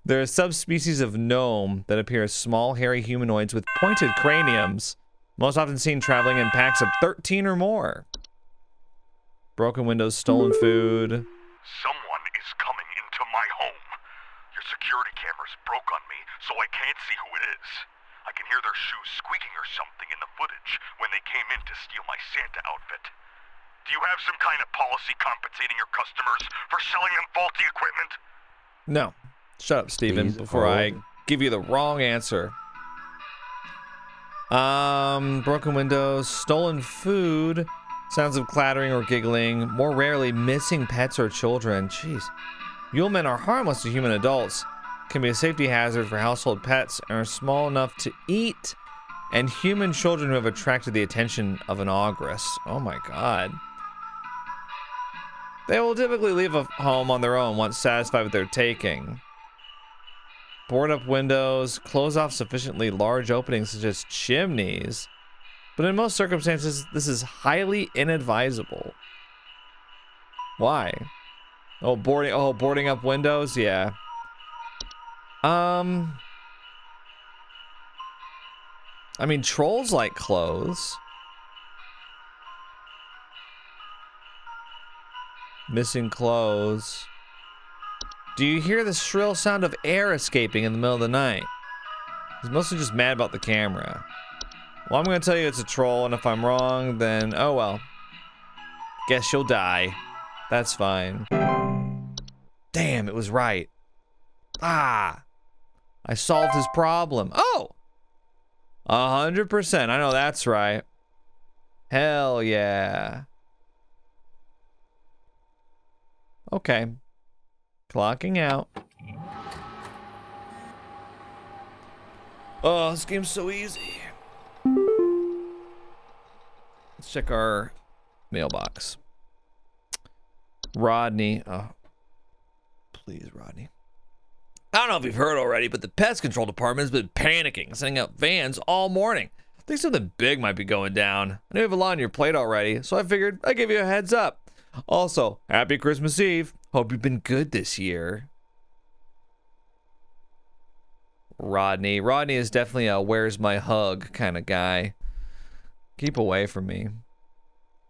There are subspecies of gnome that appear as small, hairy humanoids with pointed craniums, most often seen traveling in packs of 13 or more. Broken windows, stolen food. Someone is coming into my home. Your security cameras broke on me, so I can't see who it is. I can hear their shoes squeaking or something in the footage when they came in to steal my Santa outfit. Do you have some kind of policy compensating your customers for selling them faulty equipment? No. Shut up, Steven, before I give you the wrong answer. Broken windows, stolen food, sounds of clattering or giggling, more rarely missing pets or children. Jeez. Yule men are harmless to human adults, can be a safety hazard for household pets, and are small enough to eat, and human children who have attracted the attention of an ogress. Oh my god. They will typically leave a home on their own once satisfied with their taking. Board up windows, close off sufficiently large openings such as chimneys, but in most circumstances, this is highly inadvisable. Why? Boarding up windows? Yeah. I mean, trolls like clothes. Missing clothes. Do you hear the shrill sound of air escaping in the middle of the night? He's mostly just mad about the camera. Well, I'm gonna tell you it's a troll, and if I'm wrong, then oh well. Guess you'll die. That's fine. Damn, it was right. Ah! I solved his problem. Oh! 100%. I know that's right. Hell yeah. Okay. Clocking out. Oh, this game's so easy. Let's check our mailbox. Rodney. Oh. Please, Rodney. I don't know if you've heard already, but the pest control department has been panicking, sending out vans all morning. I think something big might be going down. I know you have a lot on your plate already, so I figured I'd give you a heads up. Also, happy Christmas Eve. Hope you've been good this year. Rodney. Rodney is definitely a where's my hug kind of guy. Keep away from me.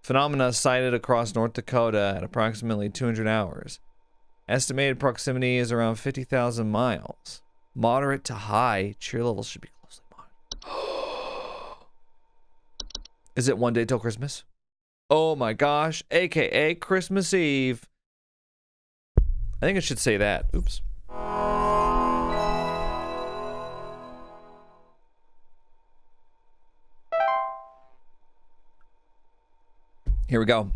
Phenomena sighted across North Dakota at approximately 200 hours. Estimated proximity is around 50,000 miles. Moderate to high. Cheer levels should be closely monitored. Is it one day till Christmas? Oh my gosh. AKA Christmas Eve. I think it should say that. Oops. Here we go.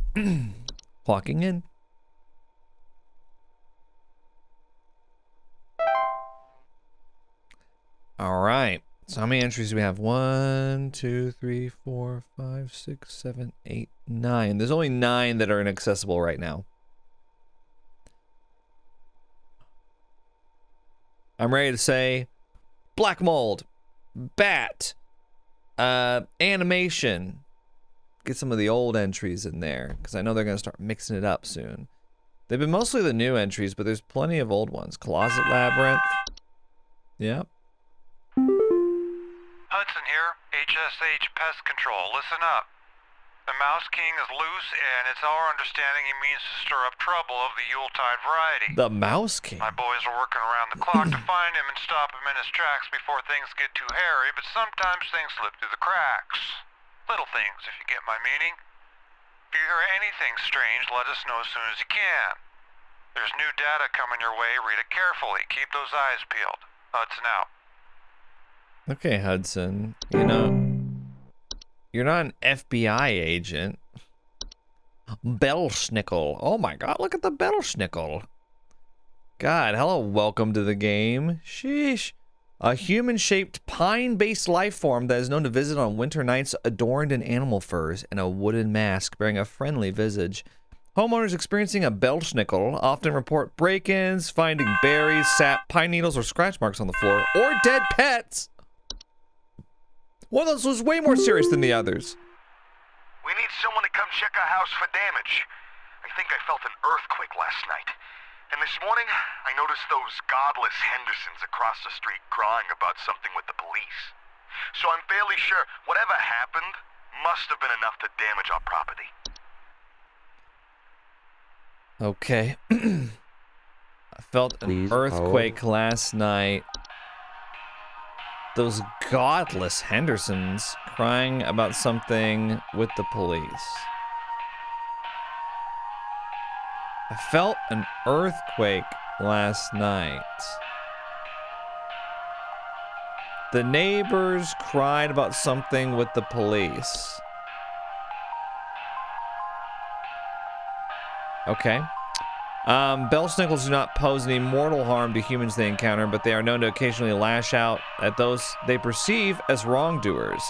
Clocking in. All right. So how many entries do we have? 1, 2, 3, 4, 5, 6, 7, 8, 9. There's only 9 that are inaccessible right now. I'm ready to say black mold, bat, animation. Get some of the old entries in there because I know they're going to start mixing it up soon. They've been mostly the new entries, but there's plenty of old ones. Closet labyrinth. Yep. Hudson here, HSH Pest Control. Listen up. The Mouse King is loose, and it's our understanding he means to stir up trouble of the Yuletide variety. The Mouse King. My boys are working around the clock to find him and stop him in his tracks before things get too hairy, but sometimes things slip through the cracks. Little things, if you get my meaning. If you hear anything strange, let us know as soon as you can. There's new data coming your way. Read it carefully. Keep those eyes peeled. Hudson out. Okay, Hudson. You know, you're not an FBI agent. Belsnickel. Oh my god, look at the Belsnickel. God, hello, welcome to the game. Sheesh. A human-shaped pine-based life form that is known to visit on winter nights adorned in animal furs and a wooden mask bearing a friendly visage. Homeowners experiencing a Belsnickel often report break-ins, finding berries, sap, pine needles, or scratch marks on the floor, or dead pets. One of those was way more serious than the others. We need someone to come check our house for damage. I think I felt an earthquake last night. And this morning, I noticed those godless Hendersons across the street crying about something with the police. So I'm fairly sure whatever happened must have been enough to damage our property. Okay. I felt an earthquake last night. Those godless Hendersons crying about something with the police. I felt an earthquake last night. The neighbors cried about something with the police. Okay. Belsnickles do not pose any mortal harm to humans they encounter, but they are known to occasionally lash out at those they perceive as wrongdoers.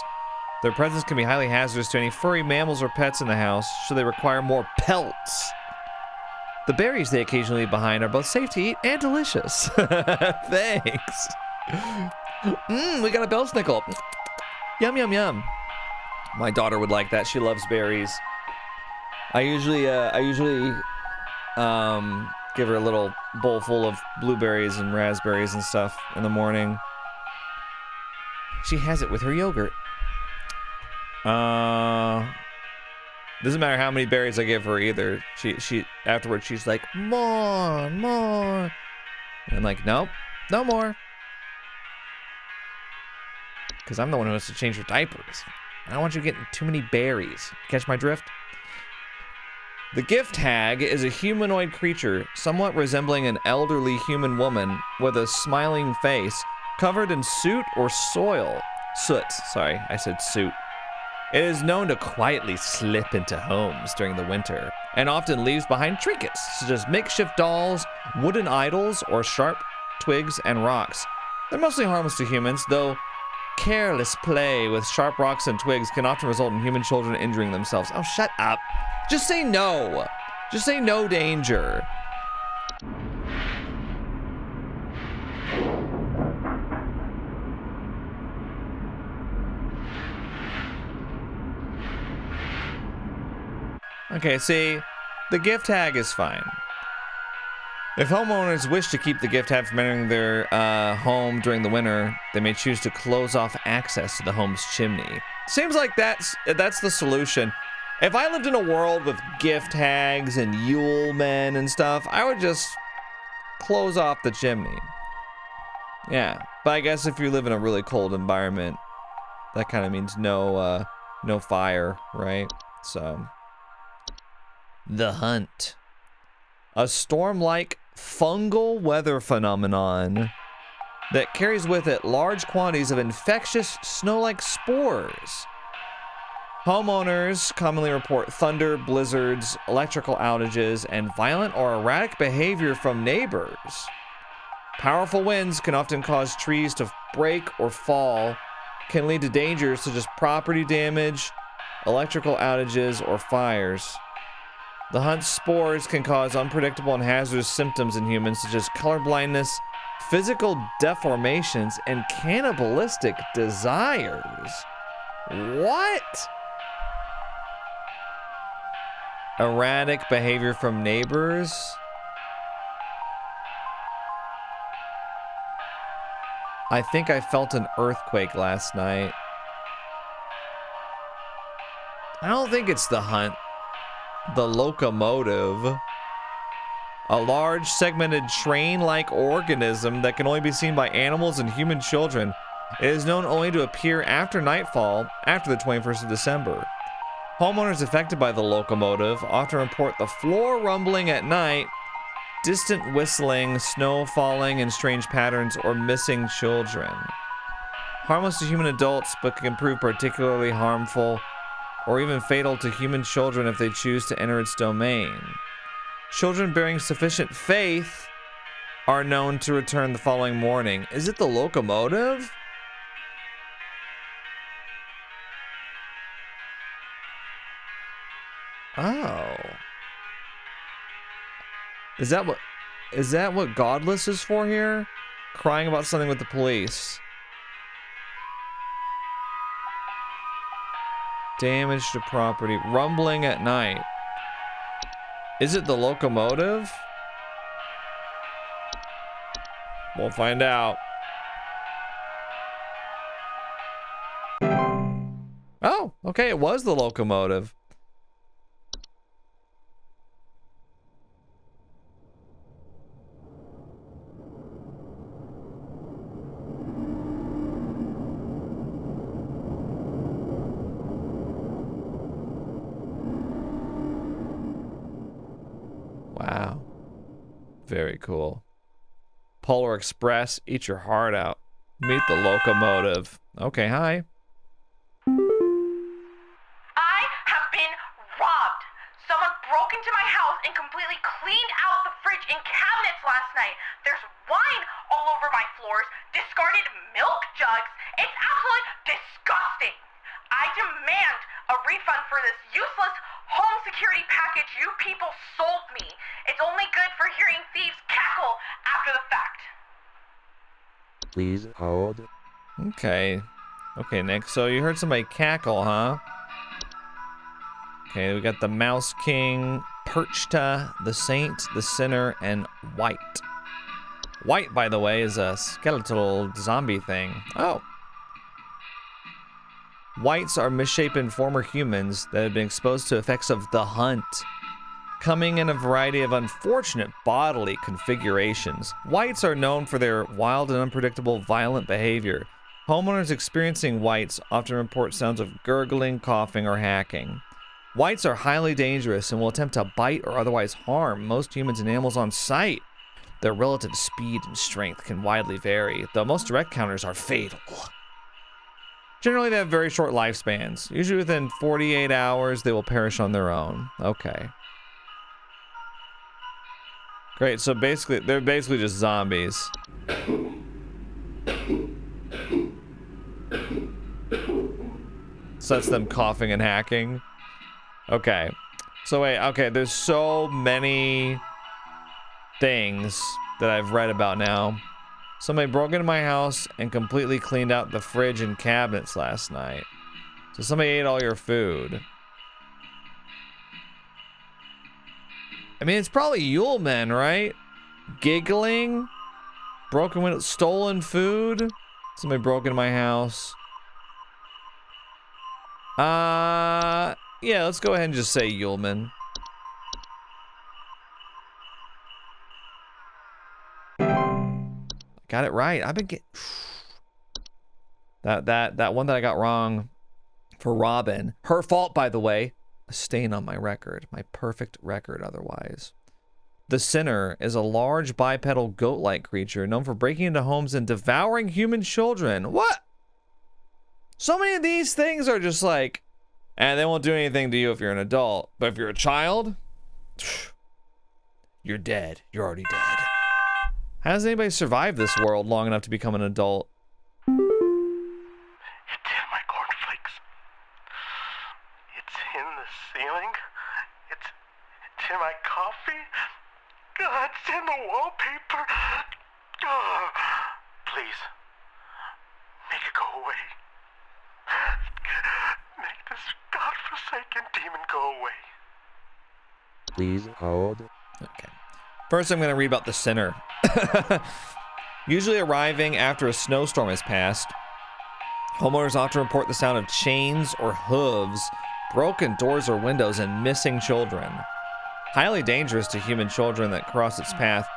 Their presence can be highly hazardous to any furry mammals or pets in the house, so they require more pelts. The berries they occasionally leave behind are both safe to eat and delicious. Thanks. We got a Belsnickel. Yum, yum, yum. My daughter would like that. She loves berries. I usually give her a little bowl full of blueberries and raspberries and stuff in the morning. She has it with her yogurt. Doesn't matter how many berries I give her either. She afterwards she's like, more. And I'm like, nope, no more. Because I'm the one who has to change her diapers. I don't want you getting too many berries. Catch my drift? The gift hag is a humanoid creature, somewhat resembling an elderly human woman with a smiling face, covered in soot or soil. Soot, sorry, I said soot. It is known to quietly slip into homes during the winter, and often leaves behind trinkets, such as makeshift dolls, wooden idols, or sharp twigs and rocks. They're mostly harmless to humans, though careless play with sharp rocks and twigs can often result in human children injuring themselves. Oh, shut up. Just say no. Just say no danger. Okay, see, the gift tag is fine. If homeowners wish to keep the gift tag from entering their home during the winter, they may choose to close off access to the home's chimney. Seems like that's the solution. If I lived in a world with gift tags and Yule men and stuff, I would just close off the chimney. Yeah, but I guess if you live in a really cold environment, that kind of means no fire, right? So, the hunt. A storm-like fungal weather phenomenon that carries with it large quantities of infectious snow-like spores. Homeowners commonly report thunder, blizzards, electrical outages, and violent or erratic behavior from neighbors. Powerful winds can often cause trees to break or fall, can lead to dangers such as property damage, electrical outages, or fires. The hunt's spores can cause unpredictable and hazardous symptoms in humans such as colorblindness, physical deformations, and cannibalistic desires. What? Erratic behavior from neighbors? I think I felt an earthquake last night. I don't think it's the hunt. The locomotive. A large segmented train-like organism that can only be seen by animals and human children. It is known only to appear after nightfall, after the 21st of December. Homeowners affected by the locomotive often report the floor rumbling at night, distant whistling, snow falling in strange patterns, or missing children. Harmless to human adults, but can prove particularly harmful or even fatal to human children if they choose to enter its domain. Children bearing sufficient faith are known to return the following morning. Is it the locomotive? Oh. Is that what Godless is for here? Crying about something with the police. Damage to property. Rumbling at night. Is it the locomotive? We'll find out. Oh, okay, it was the locomotive. Wow. Very cool. Polar Express, eat your heart out. Meet the locomotive. Okay, hi. I have been robbed. Someone broke into my house and completely cleaned out the fridge and cabinets last night. There's wine all over my floors, discarded milk jugs. It's absolutely disgusting. I demand a refund for this useless home security package you people sold me. It's only good for hearing thieves cackle after the fact. Please hold. Okay. Okay, Nick. So you heard somebody cackle, huh? Okay, we got the Mouse King, Perchta, the Saint, the Sinner, and White. White, by the way, is a skeletal zombie thing. Oh. Whites are misshapen former humans that have been exposed to effects of the hunt, coming in a variety of unfortunate bodily configurations. Whites are known for their wild and unpredictable violent behavior. Homeowners experiencing whites often report sounds of gurgling, coughing, or hacking. Whites are highly dangerous and will attempt to bite or otherwise harm most humans and animals on sight. Their relative speed and strength can widely vary, though most direct counters are fatal. Generally, they have very short lifespans. Usually within 48 hours, they will perish on their own. Okay. Great, so basically, they're basically just zombies. So that's them coughing and hacking. Okay. So wait, okay, there's so many things that I've read about now. Somebody broke into my house and completely cleaned out the fridge and cabinets last night. So somebody ate all your food. I mean, it's probably Yule Men, right? Giggling, broken window, stolen food. Somebody broke into my house. Yeah, let's go ahead and just say Yule Men. Got it right. I've been getting that one that I got wrong for Robin. Her fault, by the way. A stain on my record. My perfect record otherwise. The Sinner is a large bipedal goat-like creature known for breaking into homes and devouring human children. What? So many of these things are just like, and they won't do anything to you if you're an adult. But if you're a child, you're dead. You're already dead. How does anybody survive this world long enough to become an adult? It's in my cornflakes. It's in the ceiling. It's in my coffee. God, it's in the wallpaper. Oh, please, make it go away. Make this godforsaken demon go away. Please hold. Okay. First, I'm going to read about the Sinner. Usually arriving after a snowstorm has passed, homeowners often report the sound of chains or hooves broken doors or windows, and missing children. Highly dangerous to human children that cross its path.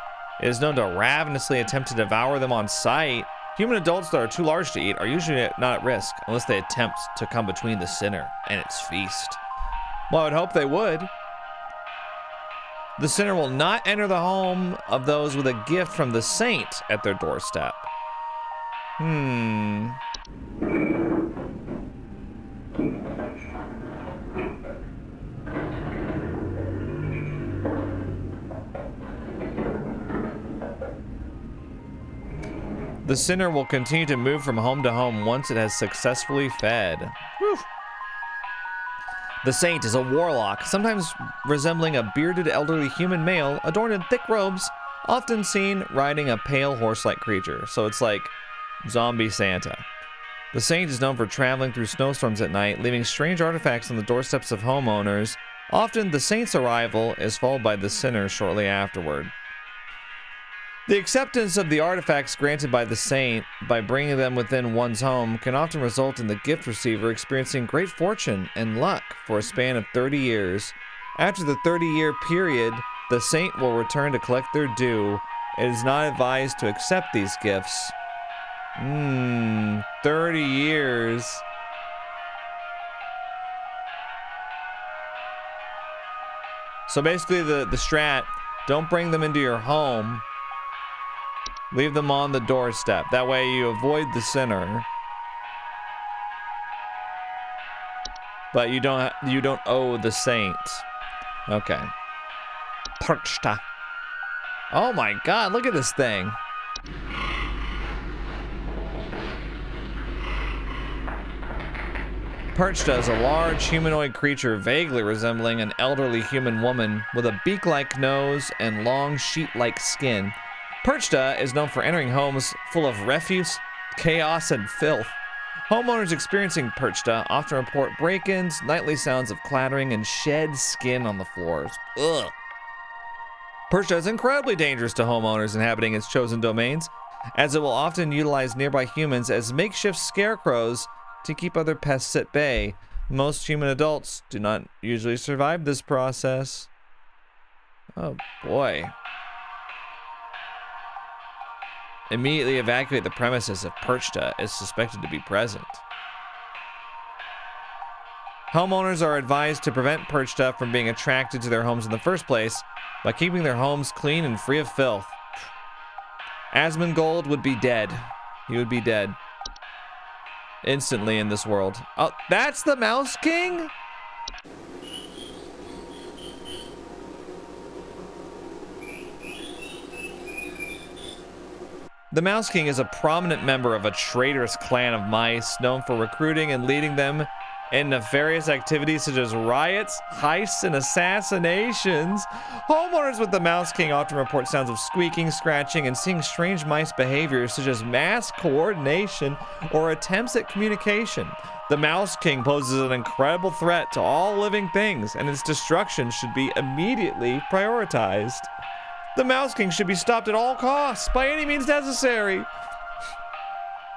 It is known to ravenously attempt to devour them on sight. Human adults that are too large to eat are usually not at risk unless they attempt to come between the sinner and its feast. Well, I would hope they would. The sinner will not enter the home of those with a gift from the saint at their doorstep. The sinner will continue to move from home to home once it has successfully fed. Whew. The saint is a warlock, sometimes resembling a bearded elderly human male adorned in thick robes, often seen riding a pale horse-like creature. So it's like zombie Santa. The saint is known for traveling through snowstorms at night, leaving strange artifacts on the doorsteps of homeowners. Often, the saint's arrival is followed by the sinner shortly afterward. The acceptance of the artifacts granted by the saint by bringing them within one's home can often result in the gift receiver experiencing great fortune and luck for a span of 30 years. After the 30-year period, the saint will return to collect their due. It is not advised to accept these gifts. 30 years. So basically the strat, don't bring them into your home. Leave them on the doorstep. That way you avoid the sinner. But you don't owe the saint. Okay. Perchta. Oh my god, look at this thing. Perchta is a large humanoid creature vaguely resembling an elderly human woman with a beak-like nose and long sheet-like skin. Perchta is known for entering homes full of refuse, chaos, and filth. Homeowners experiencing Perchta often report break-ins, nightly sounds of clattering, and shed skin on the floors. Ugh. Perchta is incredibly dangerous to homeowners inhabiting its chosen domains, as it will often utilize nearby humans as makeshift scarecrows to keep other pests at bay. Most human adults do not usually survive this process. Oh boy. Immediately evacuate the premises if Perchta is suspected to be present. Homeowners are advised to prevent Perchta from being attracted to their homes in the first place by keeping their homes clean and free of filth. Asmongold would be dead. He would be dead. Instantly in this world. Oh, that's the Mouse King? The Mouse King is a prominent member of a traitorous clan of mice known for recruiting and leading them in nefarious activities such as riots, heists, and assassinations. Homeowners with the Mouse King often report sounds of squeaking, scratching, and seeing strange mice behaviors such as mass coordination or attempts at communication. The Mouse King poses an incredible threat to all living things, and its destruction should be immediately prioritized. The Mouse King should be stopped at all costs, by any means necessary.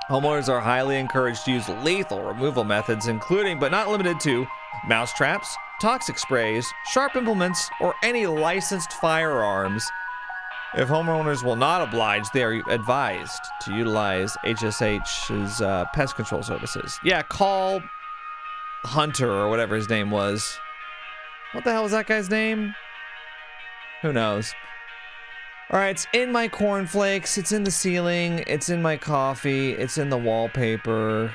Homeowners are highly encouraged to use lethal removal methods, including but not limited to mouse traps, toxic sprays, sharp implements, or any licensed firearms. If homeowners will not oblige, they are advised to utilize HSH's pest control services. Yeah, call Hunter or whatever his name was. What the hell was that guy's name? Who knows? All right, it's in my cornflakes, it's in the ceiling, it's in my coffee, it's in the wallpaper.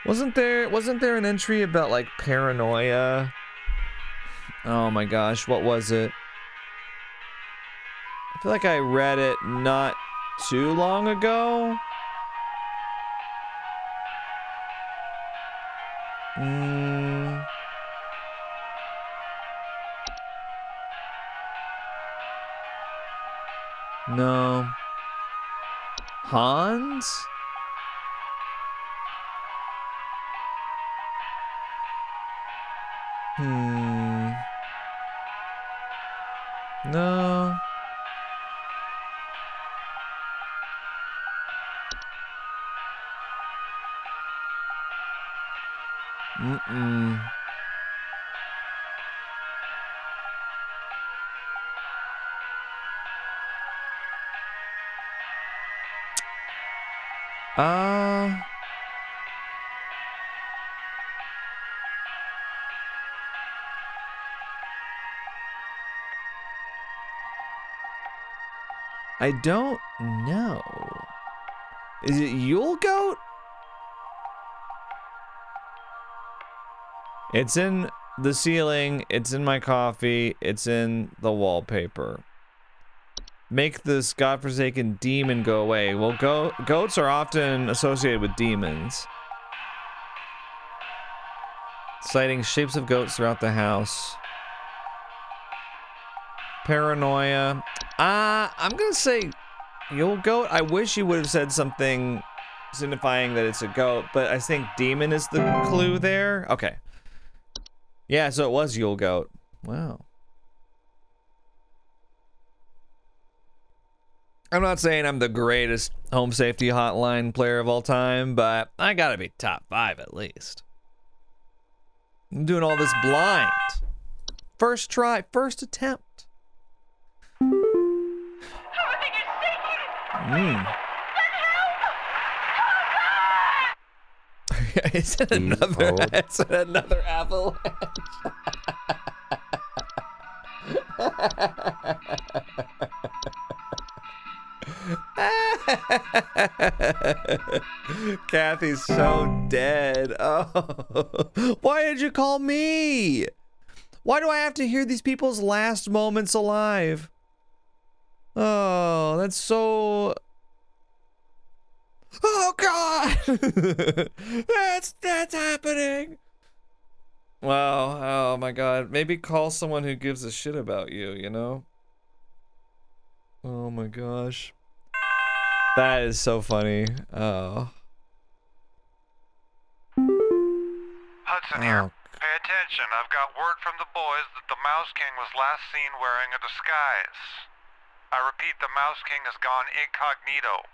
Wasn't there an entry about like paranoia? Oh my gosh, what was it? I feel like I read it not too long ago. No. Hans? No. Mm-mm. I don't know. Is it Yule Goat? It's in the ceiling, it's in my coffee, it's in the wallpaper. Make this godforsaken demon go away. Well, goats are often associated with demons. Sighting shapes of goats throughout the house. Paranoia. I'm gonna say Yule Goat. I wish you would have said something signifying that it's a goat, but I think demon is the clue there. Okay. Yeah, so it was Yule Goat. Wow. I'm not saying I'm the greatest home safety hotline player of all time, but I gotta be top 5 at least. I'm doing all this blind. First try, first attempt. Everything is sinking! Is it another avalanche? Kathy's so dead. Oh, why did you call me? Why do I have to hear these people's last moments alive? Oh, that's so... Oh God! that's happening. Wow. Oh my God. Maybe call someone who gives a shit about you, you know? Oh my gosh. That is so funny. Oh. Hudson here. Pay attention. I've got word from the boys that the Mouse King was last seen wearing a disguise. I repeat, the Mouse King has gone incognito.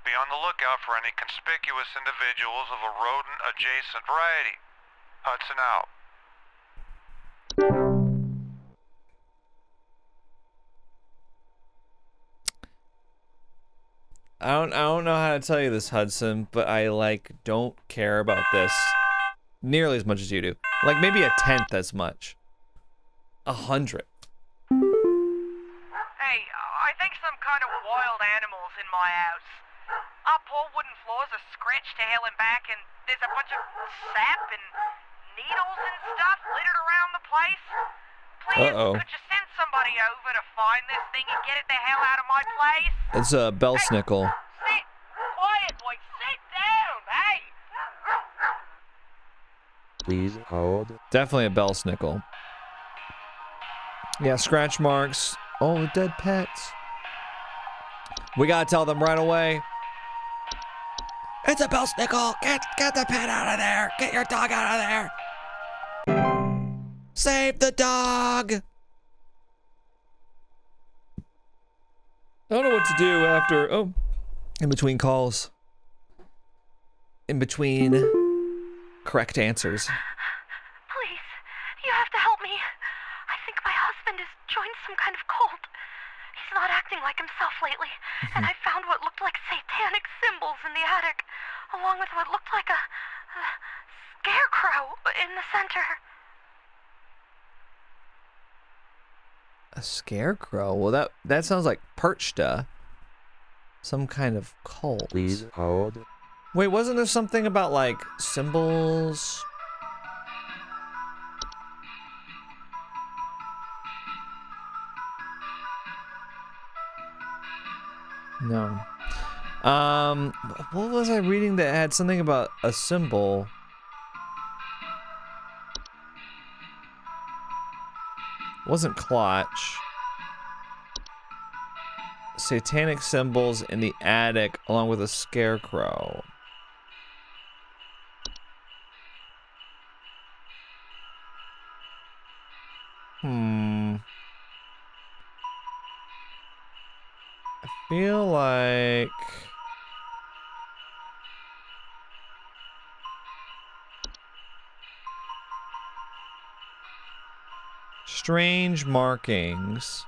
Be on the lookout for any conspicuous individuals of a rodent-adjacent variety. Hudson out. I don't know how to tell you this, Hudson, but I don't care about this nearly as much as you do. Like maybe 1/10 as much. 100. Hey, I think some kind of wild animal's in my house. Our poor wooden floors are scratched to hell and back, and there's a bunch of sap and needles and stuff littered around the place. Please, could you send somebody over to find this thing and get it the hell out of my place? It's a bellsnickle. Hey, sit quiet, boy. Sit down, hey! Please hold. Definitely a bellsnickle. Yeah, scratch marks. Oh, dead pets. We gotta tell them right away. It's a bellsnickle. Get the pet out of there. Get your dog out of there. Save the dog. I don't know what to do after. Oh, in between calls. In between correct answers. Please, you have to help me. I think my husband has joined some kind of cult. He's not acting like himself lately, and I found what looked like satanic symbols in the attic, along with what looked like a scarecrow in the center. A scarecrow? Well, that sounds like Perchta. Some kind of cult. Please hold. Wait, wasn't there something about like symbols? No. What was I reading that had something about a symbol? It wasn't clutch. Satanic symbols in the attic along with a scarecrow. I feel like Strange markings.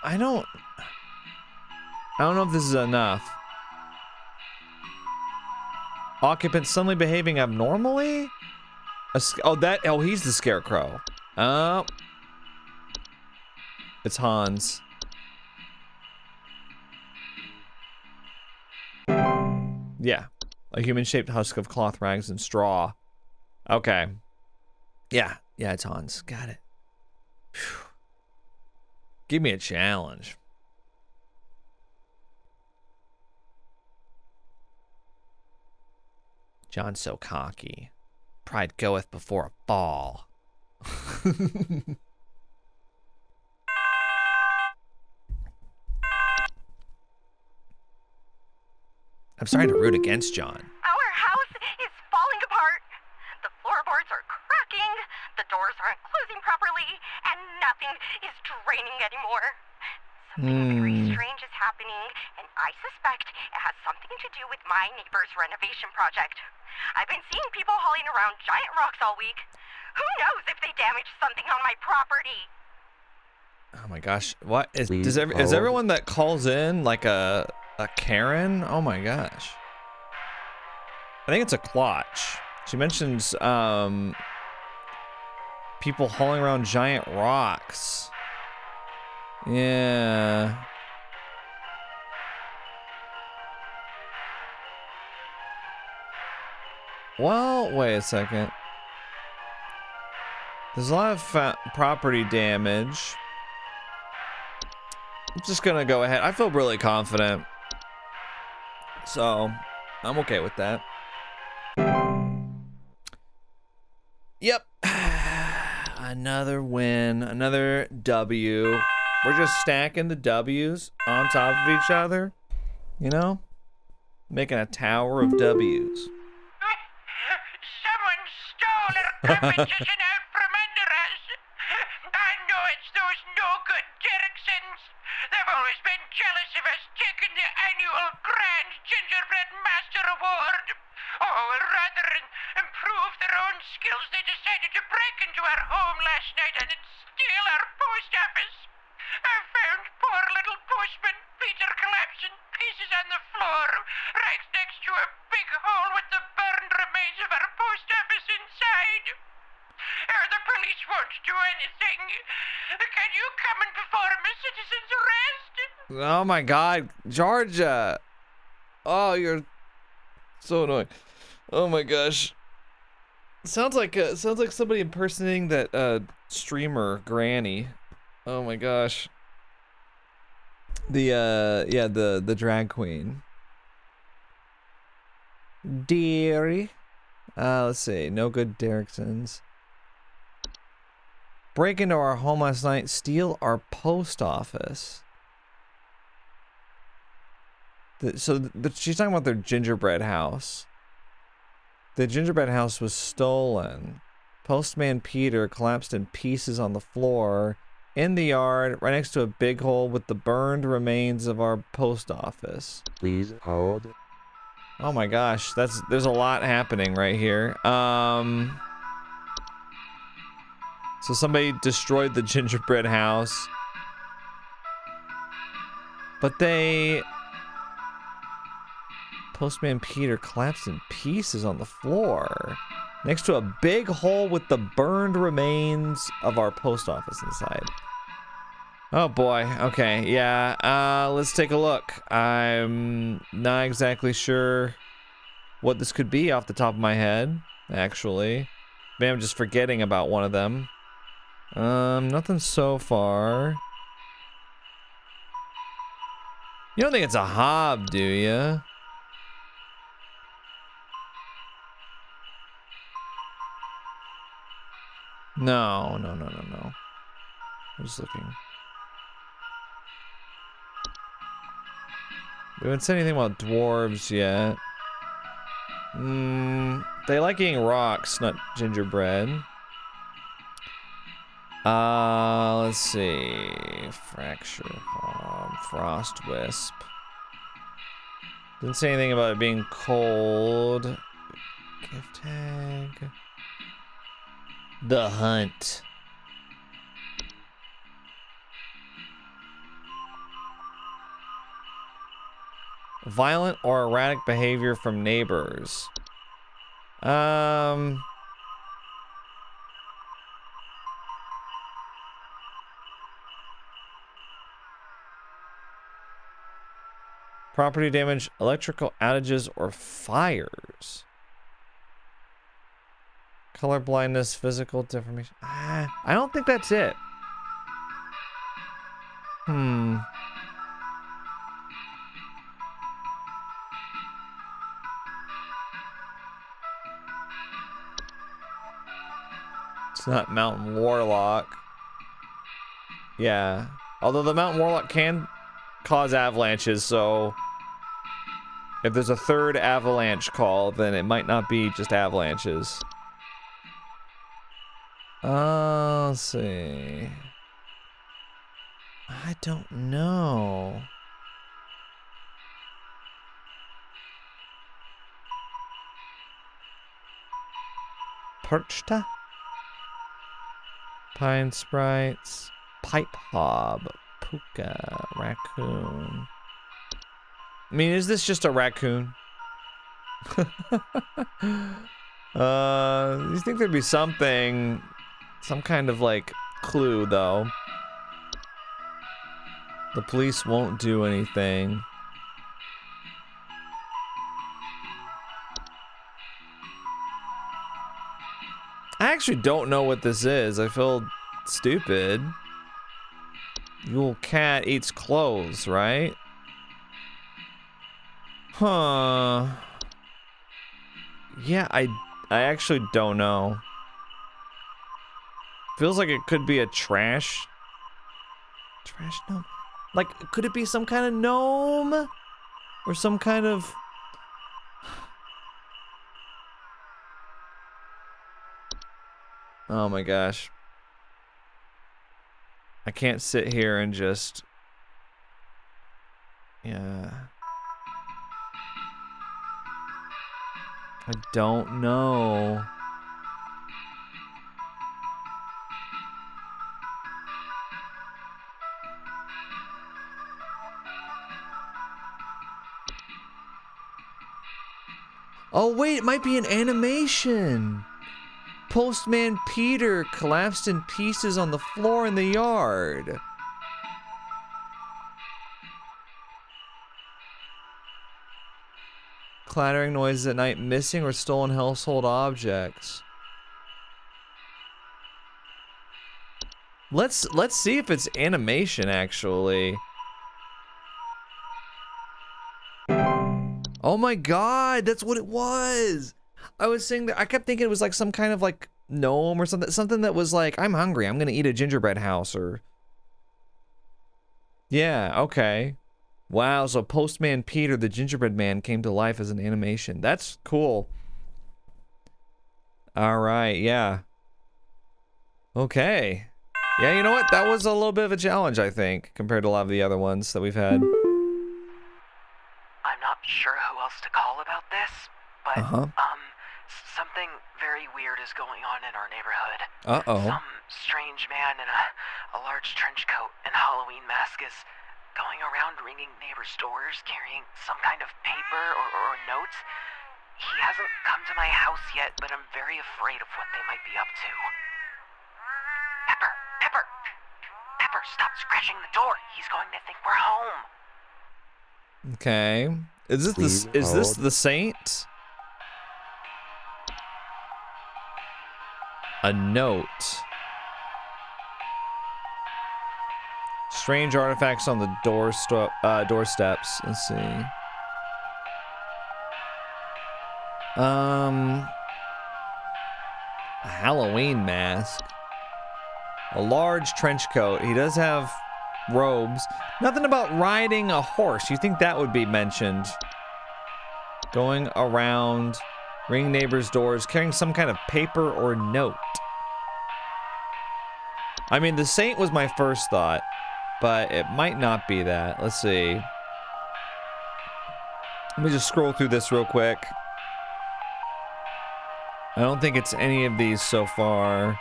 I don't know if this is enough. Occupant suddenly behaving abnormally? Oh, he's the scarecrow. Oh. It's Hans. Yeah. A human-shaped husk of cloth rags and straw. Okay. Yeah, it's Hans. Got it. Whew. Give me a challenge. John's so cocky. Pride goeth before a fall. I'm sorry to root against John. Our house is falling apart. The floorboards are cracking, the doors aren't closing properly, and nothing is draining anymore. Something very strange is happening, and I suspect it has something to do with my neighbor's renovation project. I've been seeing people hauling around giant rocks all week. Who knows if they damaged something on my property? Oh my gosh. What is Please is everyone that calls in like a Karen? Oh my gosh. I think it's a clutch. She mentions people hauling around giant rocks. Yeah. Well, wait a second. There's a lot of property damage. I'm just gonna go ahead. I feel really confident. So, I'm okay with that. Yep. Another win. Another W. We're just stacking the W's on top of each other. You know? Making a tower of W's. Someone stole our competition out from under us. I know it's those no-good Derricksons. They've always been jealous of us taking the annual Grand Gingerbread Master Award. Oh, rather than improve their own skills, they decided to break into our home last night and steal our post office. I found poor little postman Peter collapsed in pieces on the floor, right next to a big hole with the burned remains of our post office inside. The police won't do anything. Can you come and perform a citizen's arrest? Oh my god, Georgia. Oh, you're so annoying. Oh my gosh. Sounds like somebody impersonating that streamer Granny. Oh my gosh. The drag queen. Dearie. Let's see. No good Derricksons. Break into our home last night, steal our post office. She's talking about their gingerbread house. The gingerbread house was stolen. Postman Peter collapsed in pieces on the floor in the yard right next to a big hole with the burned remains of our post office. Please hold. Oh my gosh, there's a lot happening right here. So somebody destroyed the gingerbread house. But Postman Peter collapsed in pieces on the floor next to a big hole with the burned remains of our post office inside. Oh boy. Okay, yeah. Let's take a look. I'm not exactly sure what this could be off the top of my head, actually. Maybe I'm just forgetting about one of them. Nothing so far. You don't think it's a hob, do you? No. I'm just looking. We haven't said anything about dwarves yet. They like eating rocks, not gingerbread. Let's see. Fracture hob. Frost wisp. Didn't say anything about it being cold. Gift tag. The hunt. Violent or erratic behavior from neighbors. Property damage, electrical outages, or fires. Color blindness, physical deformation. I don't think that's it. It's not Mountain Warlock. Yeah. Although the Mountain Warlock can cause avalanches, so if there's a third avalanche call, then it might not be just avalanches. Let's see. I don't know. Perchta? Pine sprites. Pipe hob. Puka. Raccoon. I mean, is this just a raccoon? You think there'd be something, some kind of like clue though. The police won't do anything. I actually don't know what this is. I feel stupid. Yule cat eats clothes, right? Huh. Yeah, I actually don't know. Feels like it could be a trash gnome. Like, could it be some kind of gnome? Or some kind of... Oh my gosh. I can't sit here and just... Yeah. I don't know. Oh wait, it might be an animation. Postman Peter collapsed in pieces on the floor in the yard. Clattering noises at night, missing or stolen household objects. Let's see if it's animation actually. Oh my god, that's what it was. I was saying that I kept thinking it was like some kind of like gnome or something that was like, I'm hungry, I'm gonna eat a gingerbread house or... Yeah, okay. Wow, so Postman Peter, the gingerbread man, came to life as an animation. That's cool. Alright, yeah. Okay. Yeah, you know what? That was a little bit of a challenge, I think, compared to a lot of the other ones that we've had. I'm not sure who else to call about this, but, something very weird is going on in our neighborhood. Uh-oh. Some strange man in a large trench coat and Halloween mask is going around ringing neighbors' doors, carrying some kind of paper or notes. He hasn't come to my house yet, but I'm very afraid of what they might be up to. Pepper, stop scratching the door. He's going to think we're home. Okay. Is this the saint? A note. Strange artifacts on the doorsteps. Let's see. A Halloween mask. A large trench coat. He does have robes. Nothing about riding a horse. You think that would be mentioned? Going around, ringing neighbors' doors, carrying some kind of paper or note. I mean, the saint was my first thought. but it might not be that. Let's see. Let me just scroll through this real quick. I don't think it's any of these so far.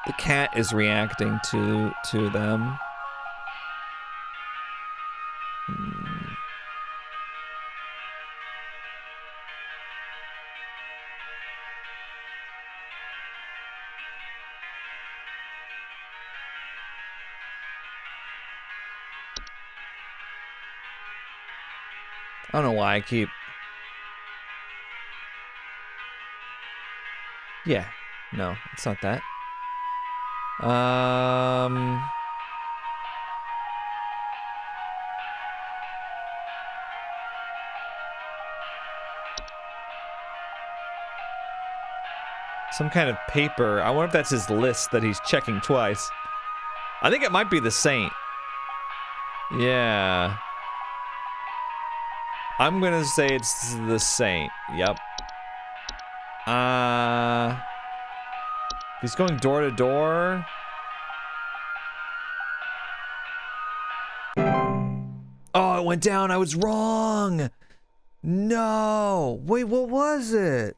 The cat is reacting to them. I don't know why I keep... Yeah. No, it's not that. Some kind of paper. I wonder if that's his list that he's checking twice. I think it might be the Saint. Yeah. I'm gonna say it's the Saint. Yep. He's going door to door. Oh, it went down. I was wrong. No. Wait, what was it?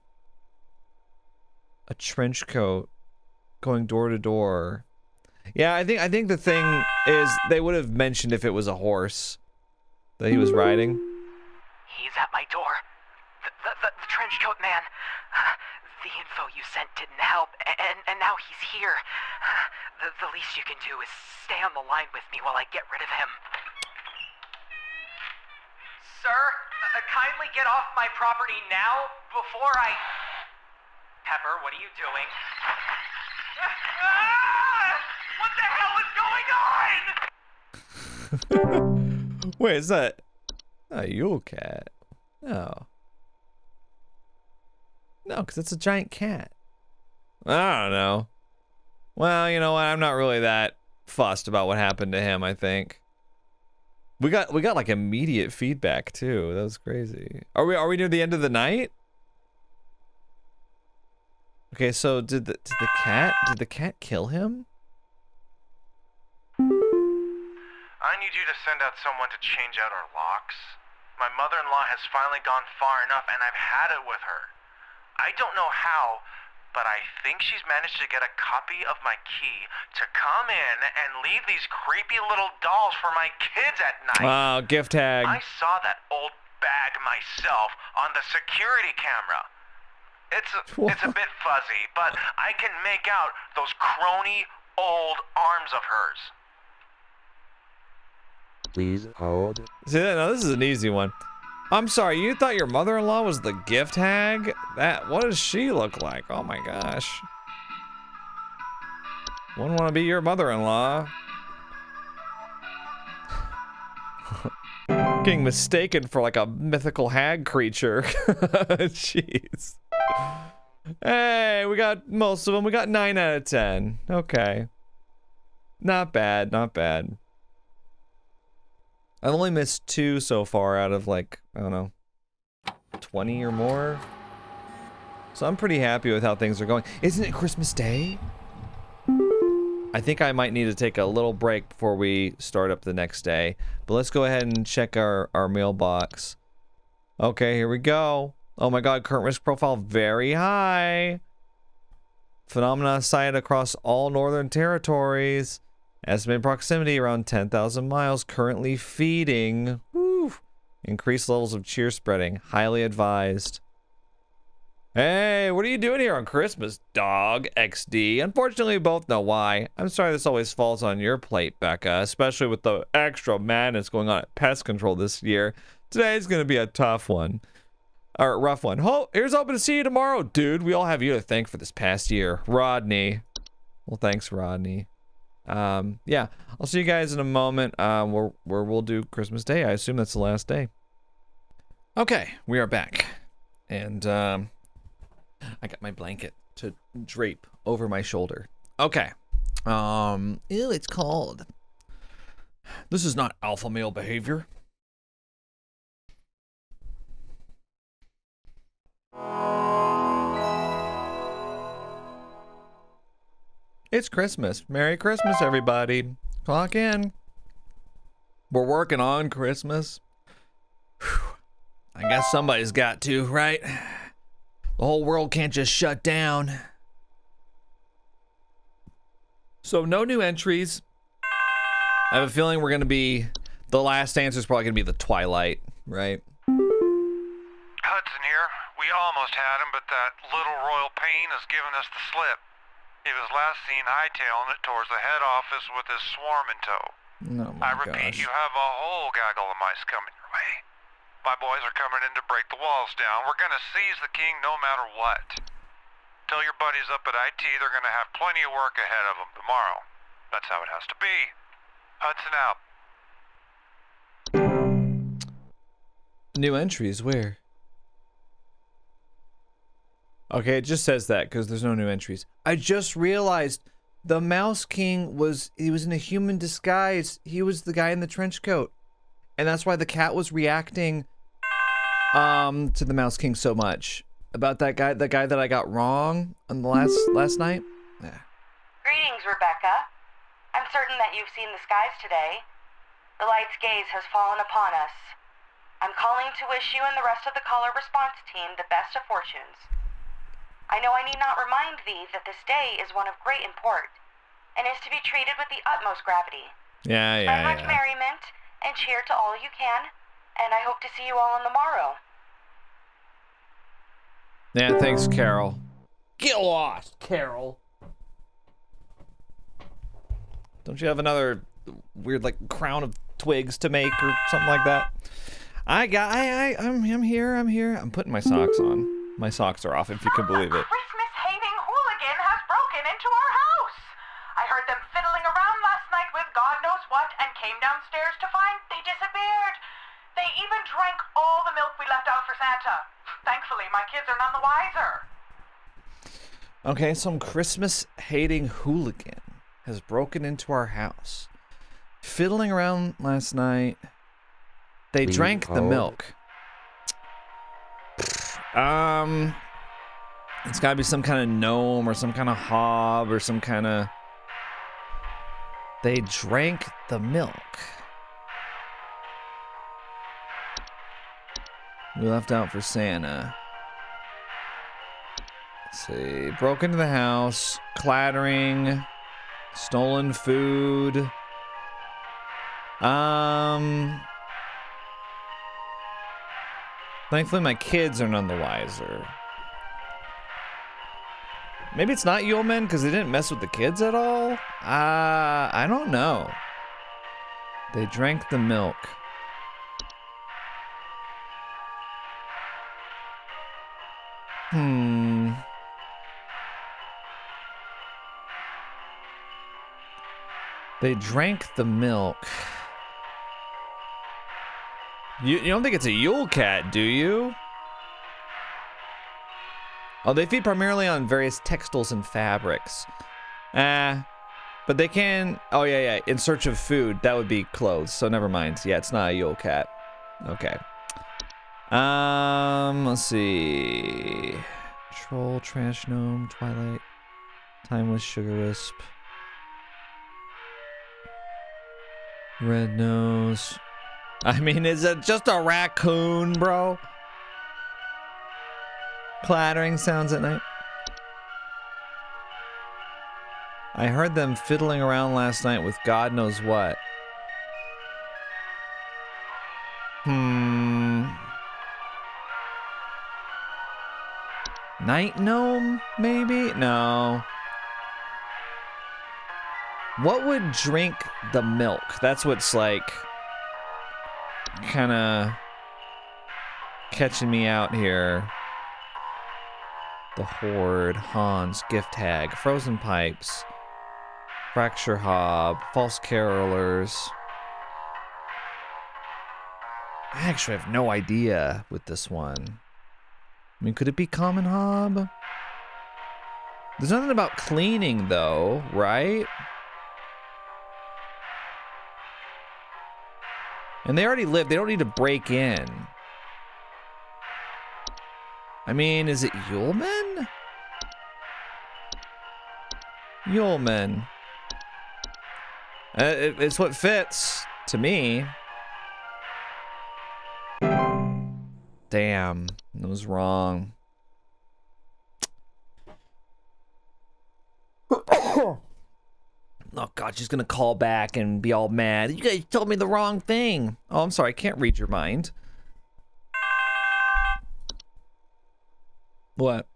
A trench coat going door to door. Yeah, I think the thing is they would have mentioned if it was a horse that he was riding. He's at my door. The trench coat man. The info you sent didn't help, and now he's here. The least you can do is stay on the line with me while I get rid of him. Sir, kindly get off my property now before I... Pepper, what are you doing? What the hell is going on? Wait, is that a Yule cat? No. No, because it's a giant cat. I don't know. Well, you know what? I'm not really that fussed about what happened to him, I think. We got like immediate feedback too. That was crazy. Are we near the end of the night? Okay, so did the cat kill him? I need you to send out someone to change out our locks. My mother-in-law has finally gone far enough, and I've had it with her. I don't know how, but I think she's managed to get a copy of my key to come in and leave these creepy little dolls for my kids at night. Wow, gift tag. I saw that old bag myself on the security camera. It's a bit fuzzy, but I can make out those crony old arms of hers. Please hold. See that? No, this is an easy one. I'm sorry, you thought your mother-in-law was the gift hag? What does she look like? Oh my gosh. Wouldn't want to be your mother-in-law. Getting mistaken for like a mythical hag creature. Jeez. Hey, we got most of them. We got 9 out of 10. Okay. Not bad, not bad. I've only missed 2 so far out of like, I don't know, 20 or more. So I'm pretty happy with how things are going. Isn't it Christmas Day? I think I might need to take a little break before we start up the next day. But let's go ahead and check our mailbox. Okay, here we go. Oh my god, current risk profile very high. Phenomena sighted across all northern territories. Estimated proximity around 10,000 miles. Currently feeding. Woo. Increased levels of cheer spreading. Highly advised. Hey, what are you doing here on Christmas, dog? XD. Unfortunately, we both know why. I'm sorry this always falls on your plate, Becca, especially with the extra madness going on at pest control this year. Today's gonna be a tough one. Or rough one. Oh, here's hoping to see you tomorrow, dude. We all have you to thank for this past year. Rodney. Well, thanks, Rodney. Yeah, I'll see you guys in a moment, where we'll do Christmas Day. I assume that's the last day. Okay, we are back. And, I got my blanket to drape over my shoulder. Okay. Ew, it's cold. This is not alpha male behavior. It's Christmas. Merry Christmas, everybody. Clock in. We're working on Christmas. Whew. I guess somebody's got to, right? The whole world can't just shut down. So no new entries. I have a feeling we're going to be... The last answer is probably going to be the Twilight, right? Hudson here. We almost had him, but that little royal pain has given us the slip. He was last seen hightailing it towards the head office with his swarm in tow. Oh my I repeat, gosh. you have a whole gaggle of mice coming your way. My boys are coming in to break the walls down. We're gonna seize the king no matter what. Tell your buddies up at IT they're gonna have plenty of work ahead of them tomorrow. That's how it has to be. Hudson out. New entries, where? Okay, it just says that because there's no new entries. I just realized the Mouse King was in a human disguise. He was the guy in the trench coat. And that's why the cat was reacting to the Mouse King so much. About that guy, the guy that I got wrong on the last night. Yeah. Greetings, Rebecca. I'm certain that you've seen the skies today. The light's gaze has fallen upon us. I'm calling to wish you and the rest of the caller response team the best of fortunes. I know I need not remind thee that this day is one of great import, and is to be treated with the utmost gravity. Yeah. Spread much merriment, and cheer to all you can, and I hope to see you all on the morrow. Yeah, thanks, Carol. Get lost, Carol. Don't you have another weird, like, crown of twigs to make or something like that? I'm here. I'm putting my socks on. My socks are off, if you can believe it. Christmas-hating hooligan has broken into our house. I heard them fiddling around last night with God knows what and came downstairs to find they disappeared. They even drank all the milk we left out for Santa. Thankfully, my kids are none the wiser. Okay, some Christmas-hating hooligan has broken into our house. Fiddling around last night. They drank the milk. It's gotta be some kind of gnome or some kind of hob or some kind of... They drank the milk. We left out for Santa. Let's see. Broke into the house. Clattering. Stolen food. Thankfully, my kids are none the wiser. Maybe it's not Yule Men because they didn't mess with the kids at all? I don't know. They drank the milk. They drank the milk. You don't think it's a Yule cat, do you? Oh, they feed primarily on various textiles and fabrics. But they can... Oh, yeah. In search of food. That would be clothes. So never mind. Yeah, it's not a Yule cat. Okay. Let's see. Troll, Trash Gnome, Twilight, Timeless, Sugar Wisp, Red Nose. I mean, is it just a raccoon, bro? Clattering sounds at night. I heard them fiddling around last night with God knows what. Night gnome, maybe? No. What would drink the milk? That's what's like kind of catching me out here. The Horde, Hans, Gift Hag, Frozen Pipes, Fracture Hob, False Carolers. I actually have no idea with this one. I mean, could it be Common Hob? There's nothing about cleaning, though, right? And they already live. They don't need to break in. I mean, is it Yuleman? Yuleman. It's what fits to me. Damn, that was wrong. Oh God, she's gonna call back and be all mad. You guys told me the wrong thing. Oh, I'm sorry, I can't read your mind. What?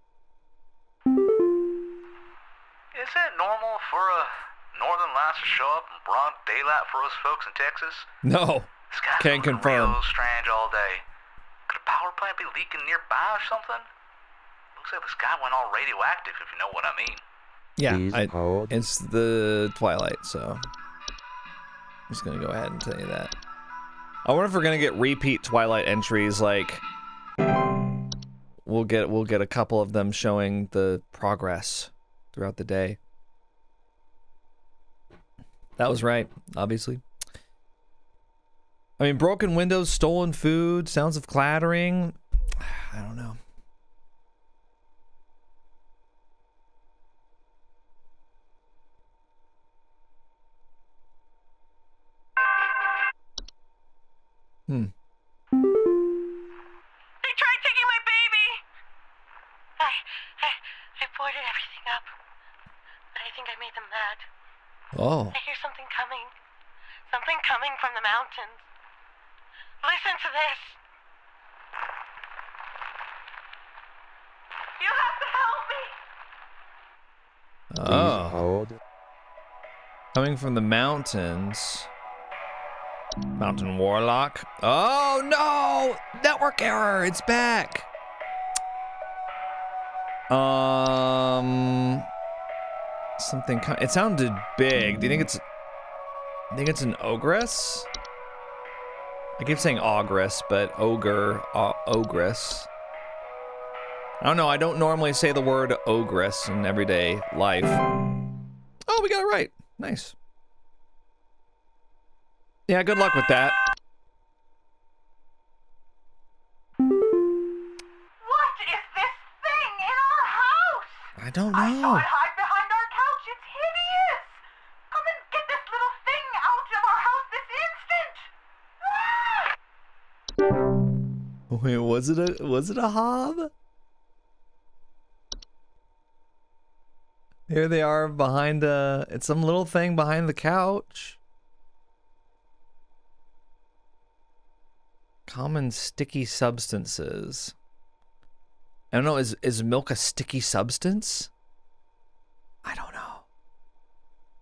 Is it normal for a Northern Lights to show up in broad daylight for us folks in Texas? No, can't confirm. Real strange all day. Could a power plant be leaking nearby or something? Looks like the sky went all radioactive, if you know what I mean. Yeah, Please hold. it's the Twilight, so I'm just gonna go ahead and tell you that. I wonder if we're gonna get repeat Twilight entries. Like, we'll get a couple of them showing the progress throughout the day. That was right, obviously. I mean, broken windows, stolen food, sounds of clattering. I don't know. They tried taking my baby! I boarded everything up, but I think I made them mad. Oh. I hear something coming. Something coming from the mountains. Listen to this. You have to help me! Please Oh. hold. Coming from the mountains. Mountain Warlock. Oh no! Network error! It's back! Something it sounded big. Do you think it's an ogress? I keep saying ogress, but ogress. I don't know, I don't normally say the word ogress in everyday life. Oh, we got it right. Nice. Yeah, good luck with that. What is this thing in our house? I don't I saw know. it hide behind our couch. It's hideous. Come and get this little thing out of our house this instant. Ah! Wait, was it a hob? Here they are behind it's some little thing behind the couch. Common sticky substances. I don't know, is milk a sticky substance? I don't know.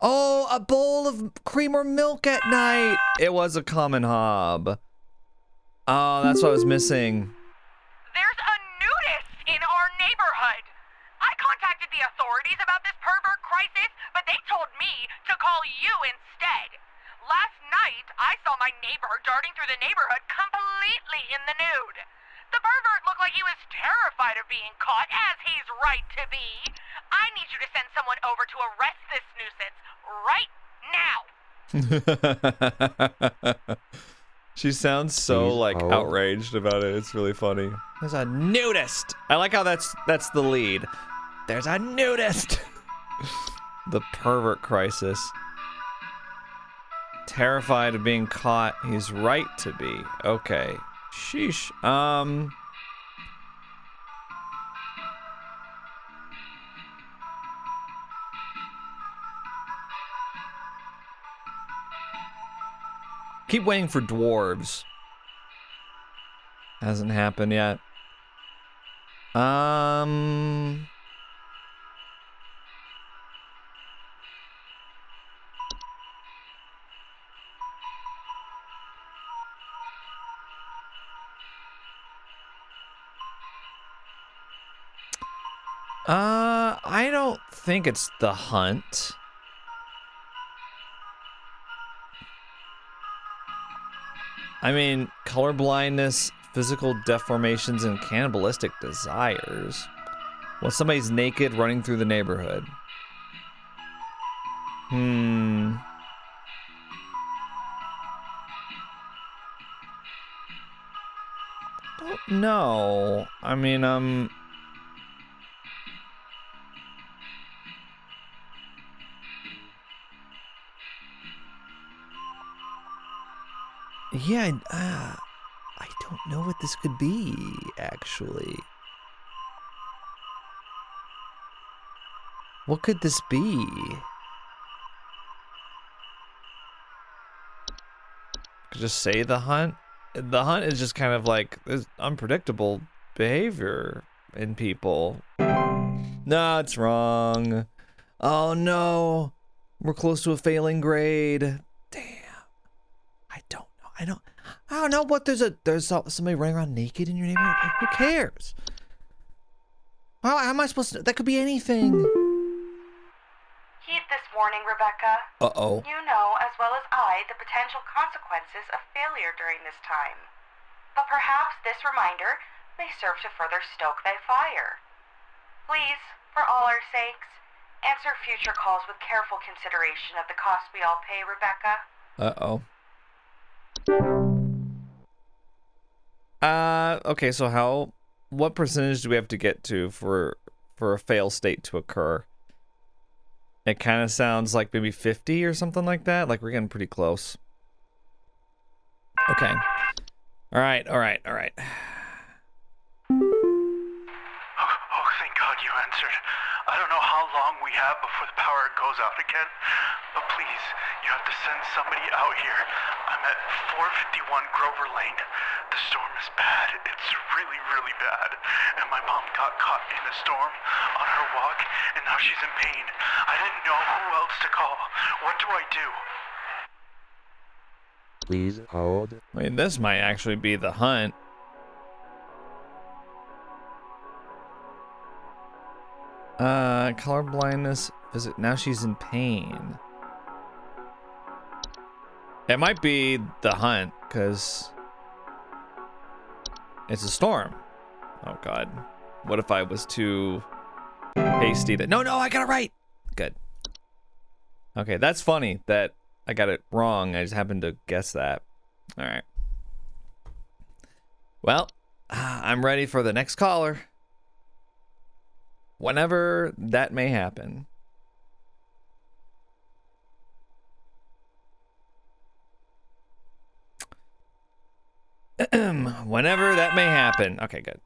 Oh, a bowl of cream or milk at night. It was a common hob. Oh, that's what I was missing. There's a nudist in our neighborhood. I contacted the authorities about this pervert crisis, but they told me to call you instead. Last night, I saw my neighbor darting through the neighborhood completely in the nude. The pervert looked like he was terrified of being caught, as he's right to be. I need you to send someone over to arrest this nuisance right now. She sounds so Please like hold. outraged about it. It's really funny. There's a nudist. I like how that's the lead. There's a nudist. The pervert crisis. Terrified of being caught. He's right to be. Okay. Sheesh. Keep waiting for dwarves. Hasn't happened yet. I don't think it's the hunt. I mean, color blindness, physical deformations, and cannibalistic desires. Well, somebody's naked running through the neighborhood. Don't know. I mean, Yeah, I don't know what this could be, actually. What could this be? Could just say the hunt? The hunt is just kind of like this unpredictable behavior in people. No, it's wrong. Oh no. We're close to a failing grade. Damn. I don't know. I don't know what there's somebody running around naked in your neighborhood. Who cares? How am I supposed to? That could be anything. Heed this warning, Rebecca. Uh-oh. You know as well as I the potential consequences of failure during this time. But perhaps this reminder may serve to further stoke thy fire. Please, for all our sakes, answer future calls with careful consideration of the cost we all pay, Rebecca. Uh-oh. Okay, so what percentage do we have to get to for a fail state to occur? It kind of sounds like maybe 50 or something like that. Like we're getting pretty close. Okay. All right. Oh, thank God you answered. I don't know how long we have before the power goes out again, but please, you have to send somebody out here. I'm at 451 Grover Lane. The storm is bad. It's really, really bad. And my mom got caught in a storm on her walk, and now she's in pain. I didn't know who else to call. What do I do? Please hold. I mean, this might actually be the hunt. Color blindness. Now she's in pain. It might be the hunt, because it's a storm. Oh God. What if I was too hasty? No, I got it right. Good. Okay, that's funny that I got it wrong. I just happened to guess that. All right. Well, I'm ready for the next caller. Whenever that may happen. Whenever that may happen. Okay, good.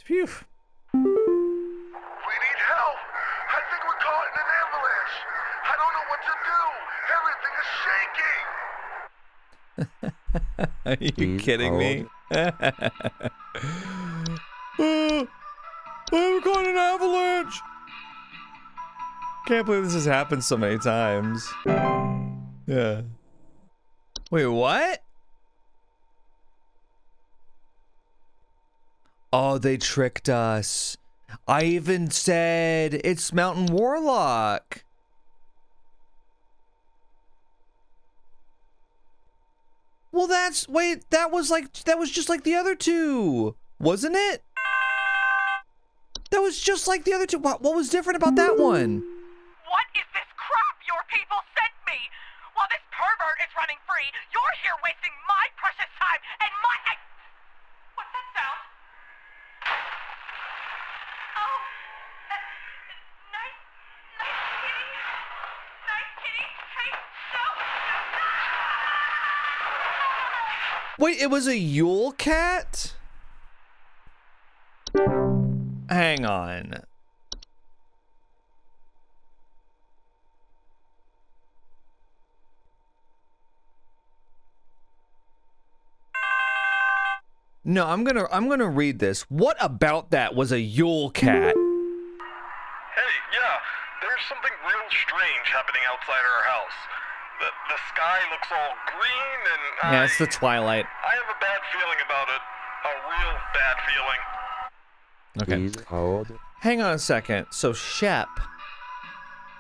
Phew. We need help. I think we're caught in an avalanche. I don't know what to do. Everything is shaking. Are you Please kidding me? We're caught in an avalanche. Can't believe this has happened so many times. Yeah. Wait, what? Oh, they tricked us. I even said it's Mountain Warlock. Well, that was just like the other two, wasn't it? That was just like the other two. What was different about that one? What is this crap your people sent me? While this pervert is running free, you're here wasting my precious time and my... What's that sound? Oh, nice kitty. Nice kitty. Hey, no. Wait, it was a Yule cat? Hang on. No, I'm gonna read this. What about that was a Yule cat? Hey, yeah, there's something real strange happening outside our house. The sky looks all green and Yeah, it's the twilight. I have a bad feeling about it. A real bad feeling. Okay. Please hold. Hang on a second. So Shep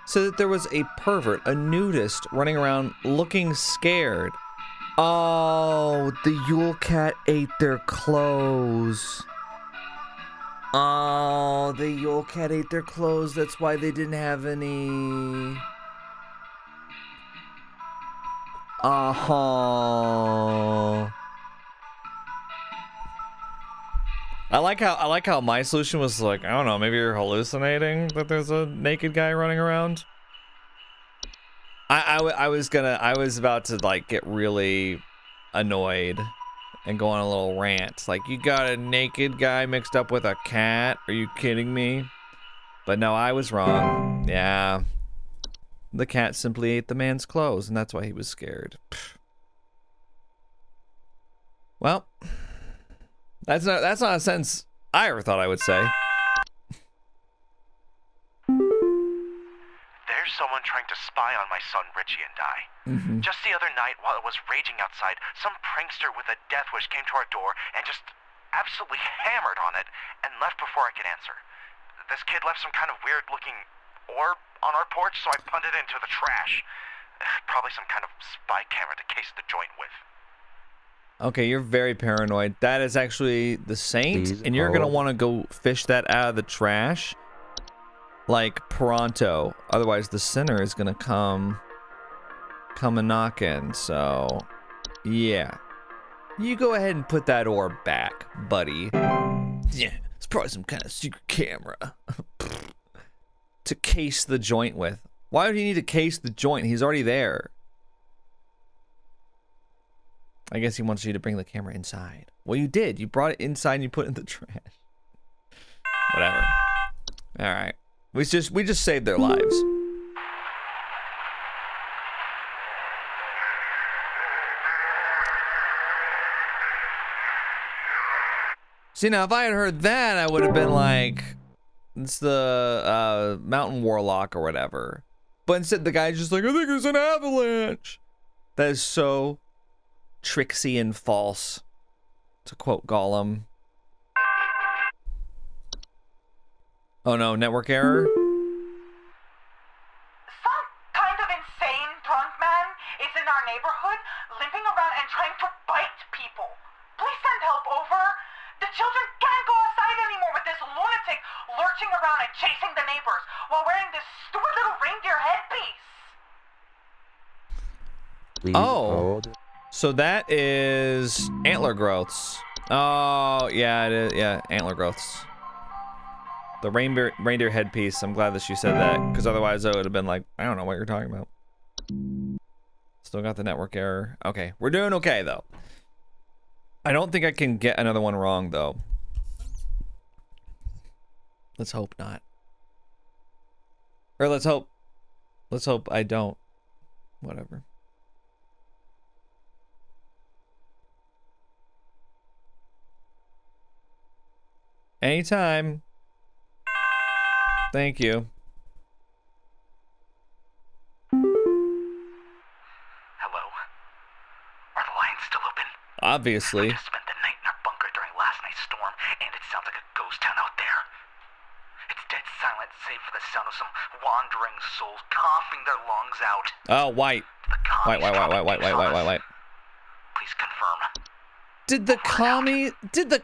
said that there was a pervert, a nudist, running around looking scared. Oh, the Yule cat ate their clothes. Oh, the Yule cat ate their clothes. That's why they didn't have any. Uh-huh. I like how my solution was like, I don't know, maybe you're hallucinating that there's a naked guy running around. I was about to like get really annoyed and go on a little rant. Like, you got a naked guy mixed up with a cat? Are you kidding me? But no, I was wrong. Yeah. The cat simply ate the man's clothes, and that's why he was scared. Well, that's not a sentence I ever thought I would say. There's someone trying to spy on my son Richie and I. Just the other night, while it was raging outside, some prankster with a death wish came to our door and just absolutely hammered on it and left before I could answer. This kid left some kind of weird-looking orb on our porch, so I punted it into the trash. Probably some kind of spy camera to case the joint with. Okay, you're very paranoid. That is actually the Saint, Please and you're gonna hold. want to go fish that out of the trash, like pronto. Otherwise, the sinner is gonna come a knocking. So, yeah, you go ahead and put that orb back, buddy. Yeah, it's probably some kind of secret camera to case the joint with. Why would he need to case the joint? He's already there. I guess he wants you to bring the camera inside. Well, you did. You brought it inside and you put it in the trash. Whatever. All right. We just saved their lives. See, now if I had heard that, I would have been like, it's the mountain warlock or whatever. But instead, the guy's just like, I think it's an avalanche. That is so tricksy and false, to quote Gollum. Oh no, network error? Some kind of insane drunk man is in our neighborhood, limping around and trying to bite people. Please send help over. The children can't go outside anymore with this lunatic lurching around and chasing the neighbors while wearing this stupid little reindeer headpiece. Please Oh. hold. So that is antler growths. Oh, yeah, it is. Yeah, antler growths. The reindeer headpiece. I'm glad that you said that, because otherwise I would have been like, I don't know what you're talking about. Still got the network error. Okay, we're doing okay, though. I don't think I can get another one wrong, though. Let's hope not. Or let's hope I don't. Whatever. Anytime. Thank you. Hello? Are the lines still open? Obviously. I just spent the night in our bunker during last night's storm, and it sounds like a ghost town out there. It's dead silent, save for the sound of some wandering souls coughing their lungs out. Oh, white. The commies dropping deuce on us. White. Please confirm. Did the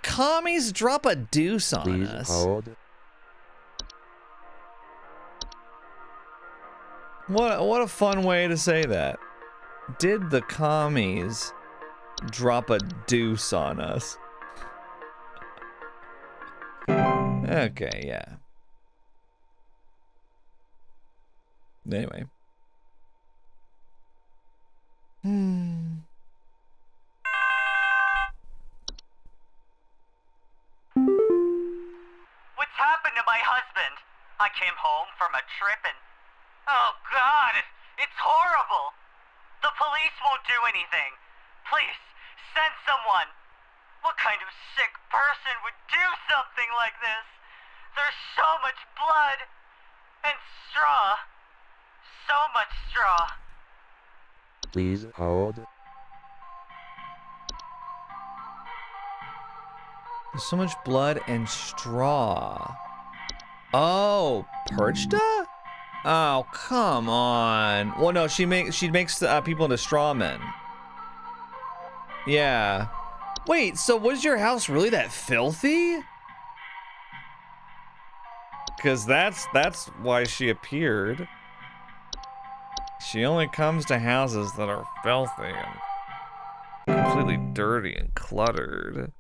commies drop a deuce on Please us? hold. What a fun way to say that. Did the commies drop a deuce on us? Okay, yeah. Anyway. What's happened to my husband? I came home from a trip and... Oh, God, it's horrible. The police won't do anything. Please, send someone. What kind of sick person would do something like this? There's so much blood. And straw. So much straw. Please hold. There's so much blood and straw. Oh, Perchta? Oh, come on. Well, no, she makes people into straw men. Yeah. Wait, so was your house really that filthy? Because that's why she appeared. She only comes to houses that are filthy and completely dirty and cluttered.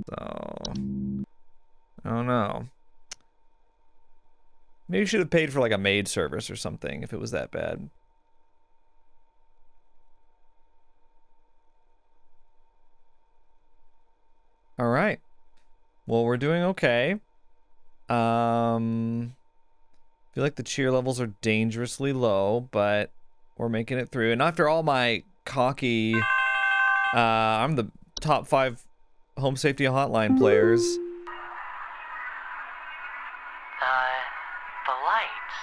So, I don't know. Maybe you should have paid for like a maid service or something if it was that bad. Well, we're doing okay. I feel like the cheer levels are dangerously low, but we're making it through. And after all my cocky, I'm the top 5 home safety hotline players. The lights,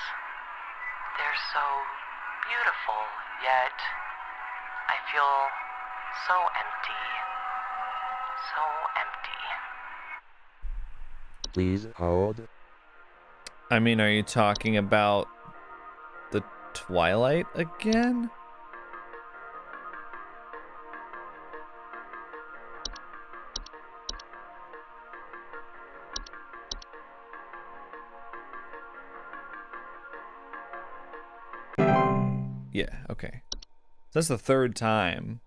they're so beautiful, yet I feel so empty. So empty. Please hold. I mean, are you talking about the Twilight again? Yeah, okay. So that's the 3rd time.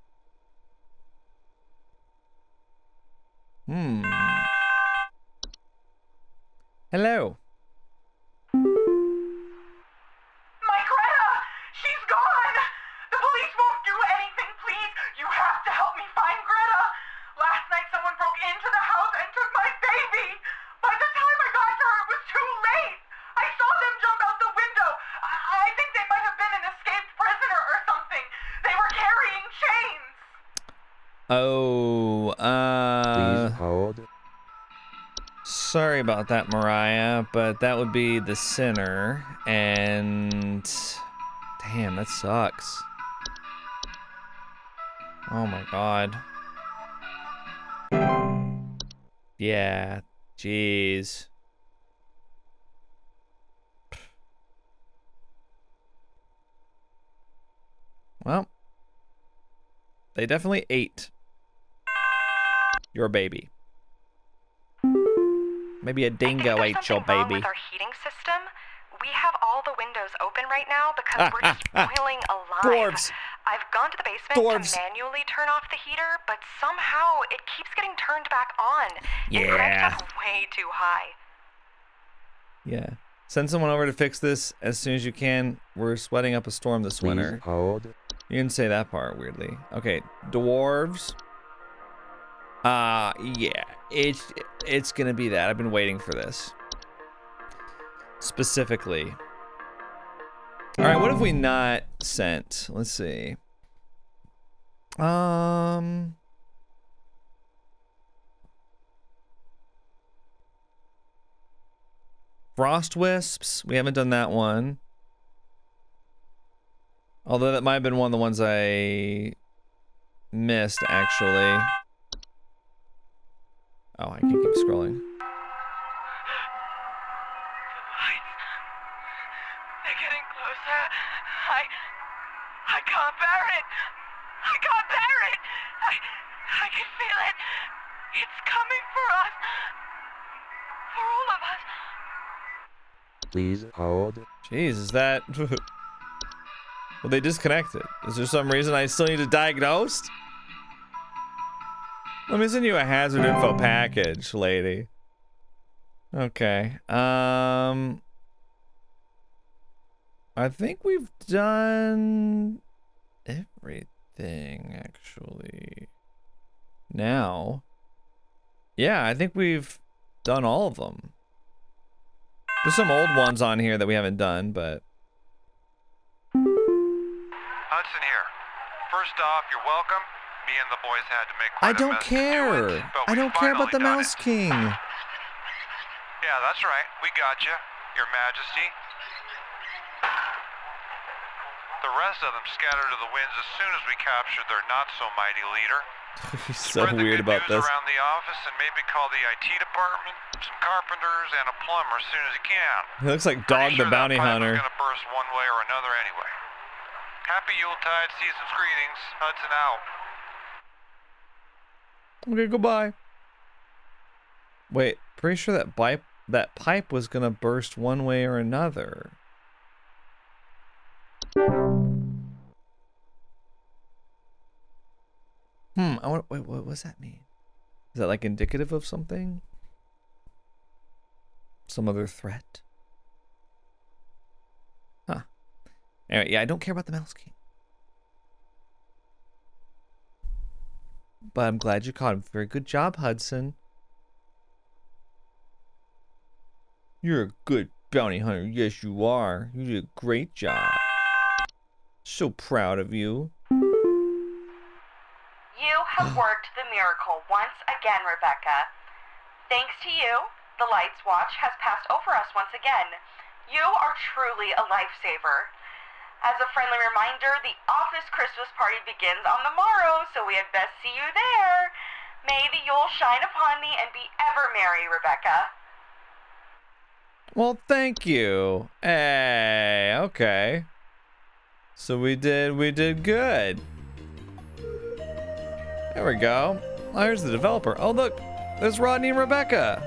Hello. My Greta! She's gone! The police won't do anything, please! You have to help me find Greta! Last night someone broke into the house and took my baby! By the time I got to her, it was too late! I saw them jump out the window! I think they might have been an escaped prisoner or something! They were carrying chains! Oh, Please hold. sorry about that, Mariah, but that would be the sinner, and damn, that sucks. Oh my god. Yeah, jeez. Well, they definitely ate your baby. Maybe a dingo ate your Wrong baby. with our heating system. We have all the windows open right now because we're just boiling alive. Dwarves. I've gone to the basement Dwarves. to manually turn off the heater, but somehow it keeps getting turned back on. Yeah. And cranked up way too high. Yeah. Send someone over to fix this as soon as you can. We're sweating up a storm this Please winter. hold. You didn't say that part weirdly. Okay, dwarves. Yeah, it's gonna be that. I've been waiting for this. Specifically. All right, what have we not sent? Let's see. Frost wisps. We haven't done that one. Although that might have been one of the ones I missed, actually. Oh, I can keep scrolling. They're getting closer. I can't bear it. I can't bear it. I can feel it. It's coming for us. For all of us. Please hold. Jeez, is that... Well, they disconnected. Is there some reason I still need to diagnose? Let me send you a hazard info package, lady. Okay. I think we've done everything, actually. Now. Yeah, I think we've done all of them. There's some old ones on here that we haven't done, but... Hudson here. First off, you're welcome. Me and the boys had to make quite I don't a mess to do it, care. but I we don't care about the finally done Mouse it. King. Yeah, that's right. We got you, Your Majesty. The rest of them scattered to the winds as soon as we captured their not-so-mighty leader. He's so Spread the weird good about news this. around the office and maybe call the IT department, some carpenters, and a plumber as soon as you can. He looks like Dog the Bounty Hunter. It's gonna burst one way or another anyway. Happy Yuletide, season's greetings. Hudson out. Okay, goodbye. Wait, pretty sure that pipe was gonna burst one way or another. Wait, what does that mean? Is that like indicative of something? Some other threat? Huh. Anyway, yeah, I don't care about the Mouse King. But I'm glad you caught him. Very good job, Hudson. You're a good bounty hunter. Yes, you are. You did a great job. So proud of you. You have worked the miracle once again, Rebecca. Thanks to you, the Lights Watch has passed over us once again. You are truly a lifesaver. As a friendly reminder, the office Christmas party begins on the morrow, so we had best see you there. May the Yule shine upon thee and be ever merry, Rebecca. Well, thank you. Hey, okay. So we did good. There we go. Oh, here's the developer. Oh, look. There's Rodney and Rebecca.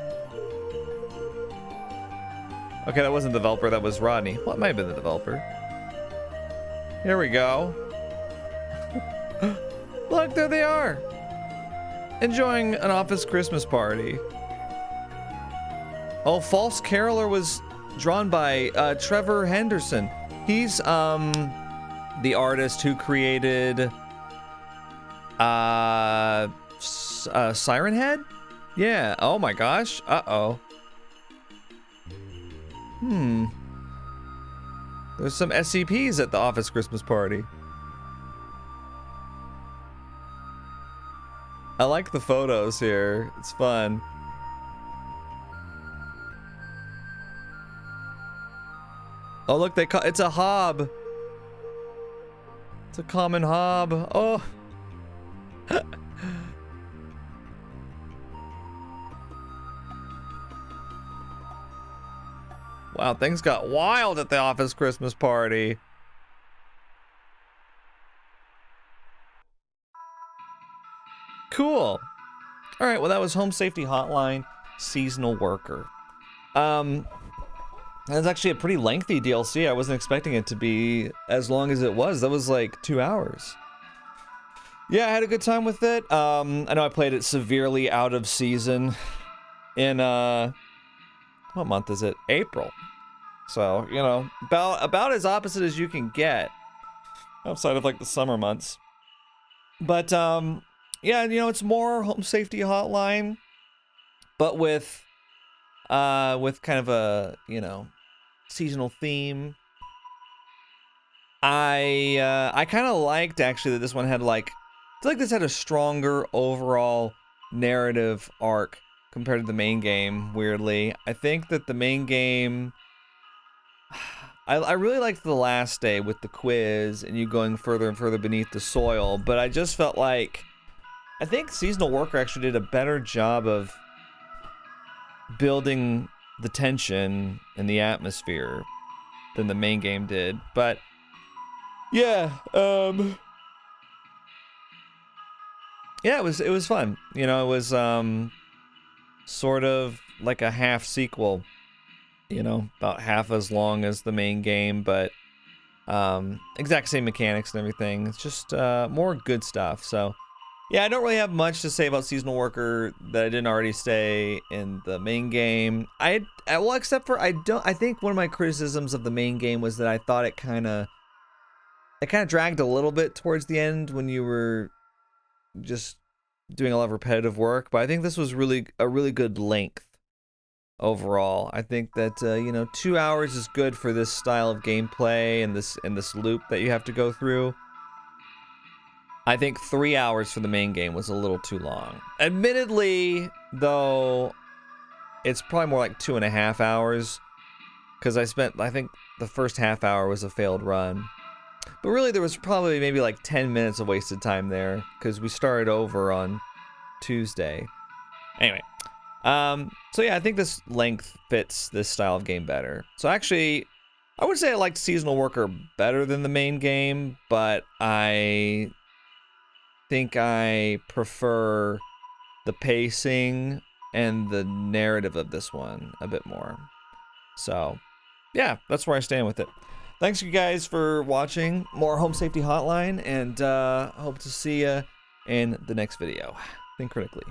Okay, that wasn't the developer. That was Rodney. Well, it might have been the developer. Here we go. Look, there they are. Enjoying an office Christmas party. Oh, False Caroler was drawn by Trevor Henderson. He's the artist who created Siren Head? Yeah. Oh my gosh. Uh-oh. There's some SCPs at the office Christmas party. I like the photos here. It's fun. Oh, look, it's a hob. It's a common hob. Oh. Wow, things got wild at the office Christmas party. Cool. All right, well, that was Home Safety Hotline Seasonal Worker. That's actually a pretty lengthy DLC. I wasn't expecting it to be as long as it was. That was like 2 hours. Yeah, I had a good time with it. I know I played it severely out of season in, what month is it? April. So, you know, about as opposite as you can get outside of like the summer months. But, yeah, you know, it's more Home Safety Hotline, but with kind of a, you know, seasonal theme. I kind of liked actually that this one had like, I feel like this had a stronger overall narrative arc compared to the main game, weirdly. I think that the main game, I really liked the last day with the quiz and you going further and further beneath the soil, but I just felt like, I think Seasonal Worker actually did a better job of building the tension and the atmosphere than the main game did. But yeah, yeah, it was fun. You know, it was sort of like a half sequel, you know, about half as long as the main game, but exact same mechanics and everything. It's just more good stuff. So yeah, I don't really have much to say about Seasonal Worker that I didn't already say in the main game. Well, except for I think one of my criticisms of the main game was that I thought it kind of dragged a little bit towards the end when you were just doing a lot of repetitive work. But I think this was a really good length overall. I think that you know, 2 hours is good for this style of gameplay and this loop that you have to go through. I think 3 hours for the main game was a little too long. Admittedly, though, it's probably more like 2.5 hours, because I think the first half hour was a failed run. But really, there was probably maybe like 10 minutes of wasted time there, because we started over on Tuesday. Anyway, so yeah, I think this length fits this style of game better. So actually, I would say I liked Seasonal Worker better than the main game, but I think I prefer the pacing and the narrative of this one a bit more. So yeah, that's where I stand with it. Thanks you guys for watching more Home Safety Hotline, and hope to see you in the next video. Think critically.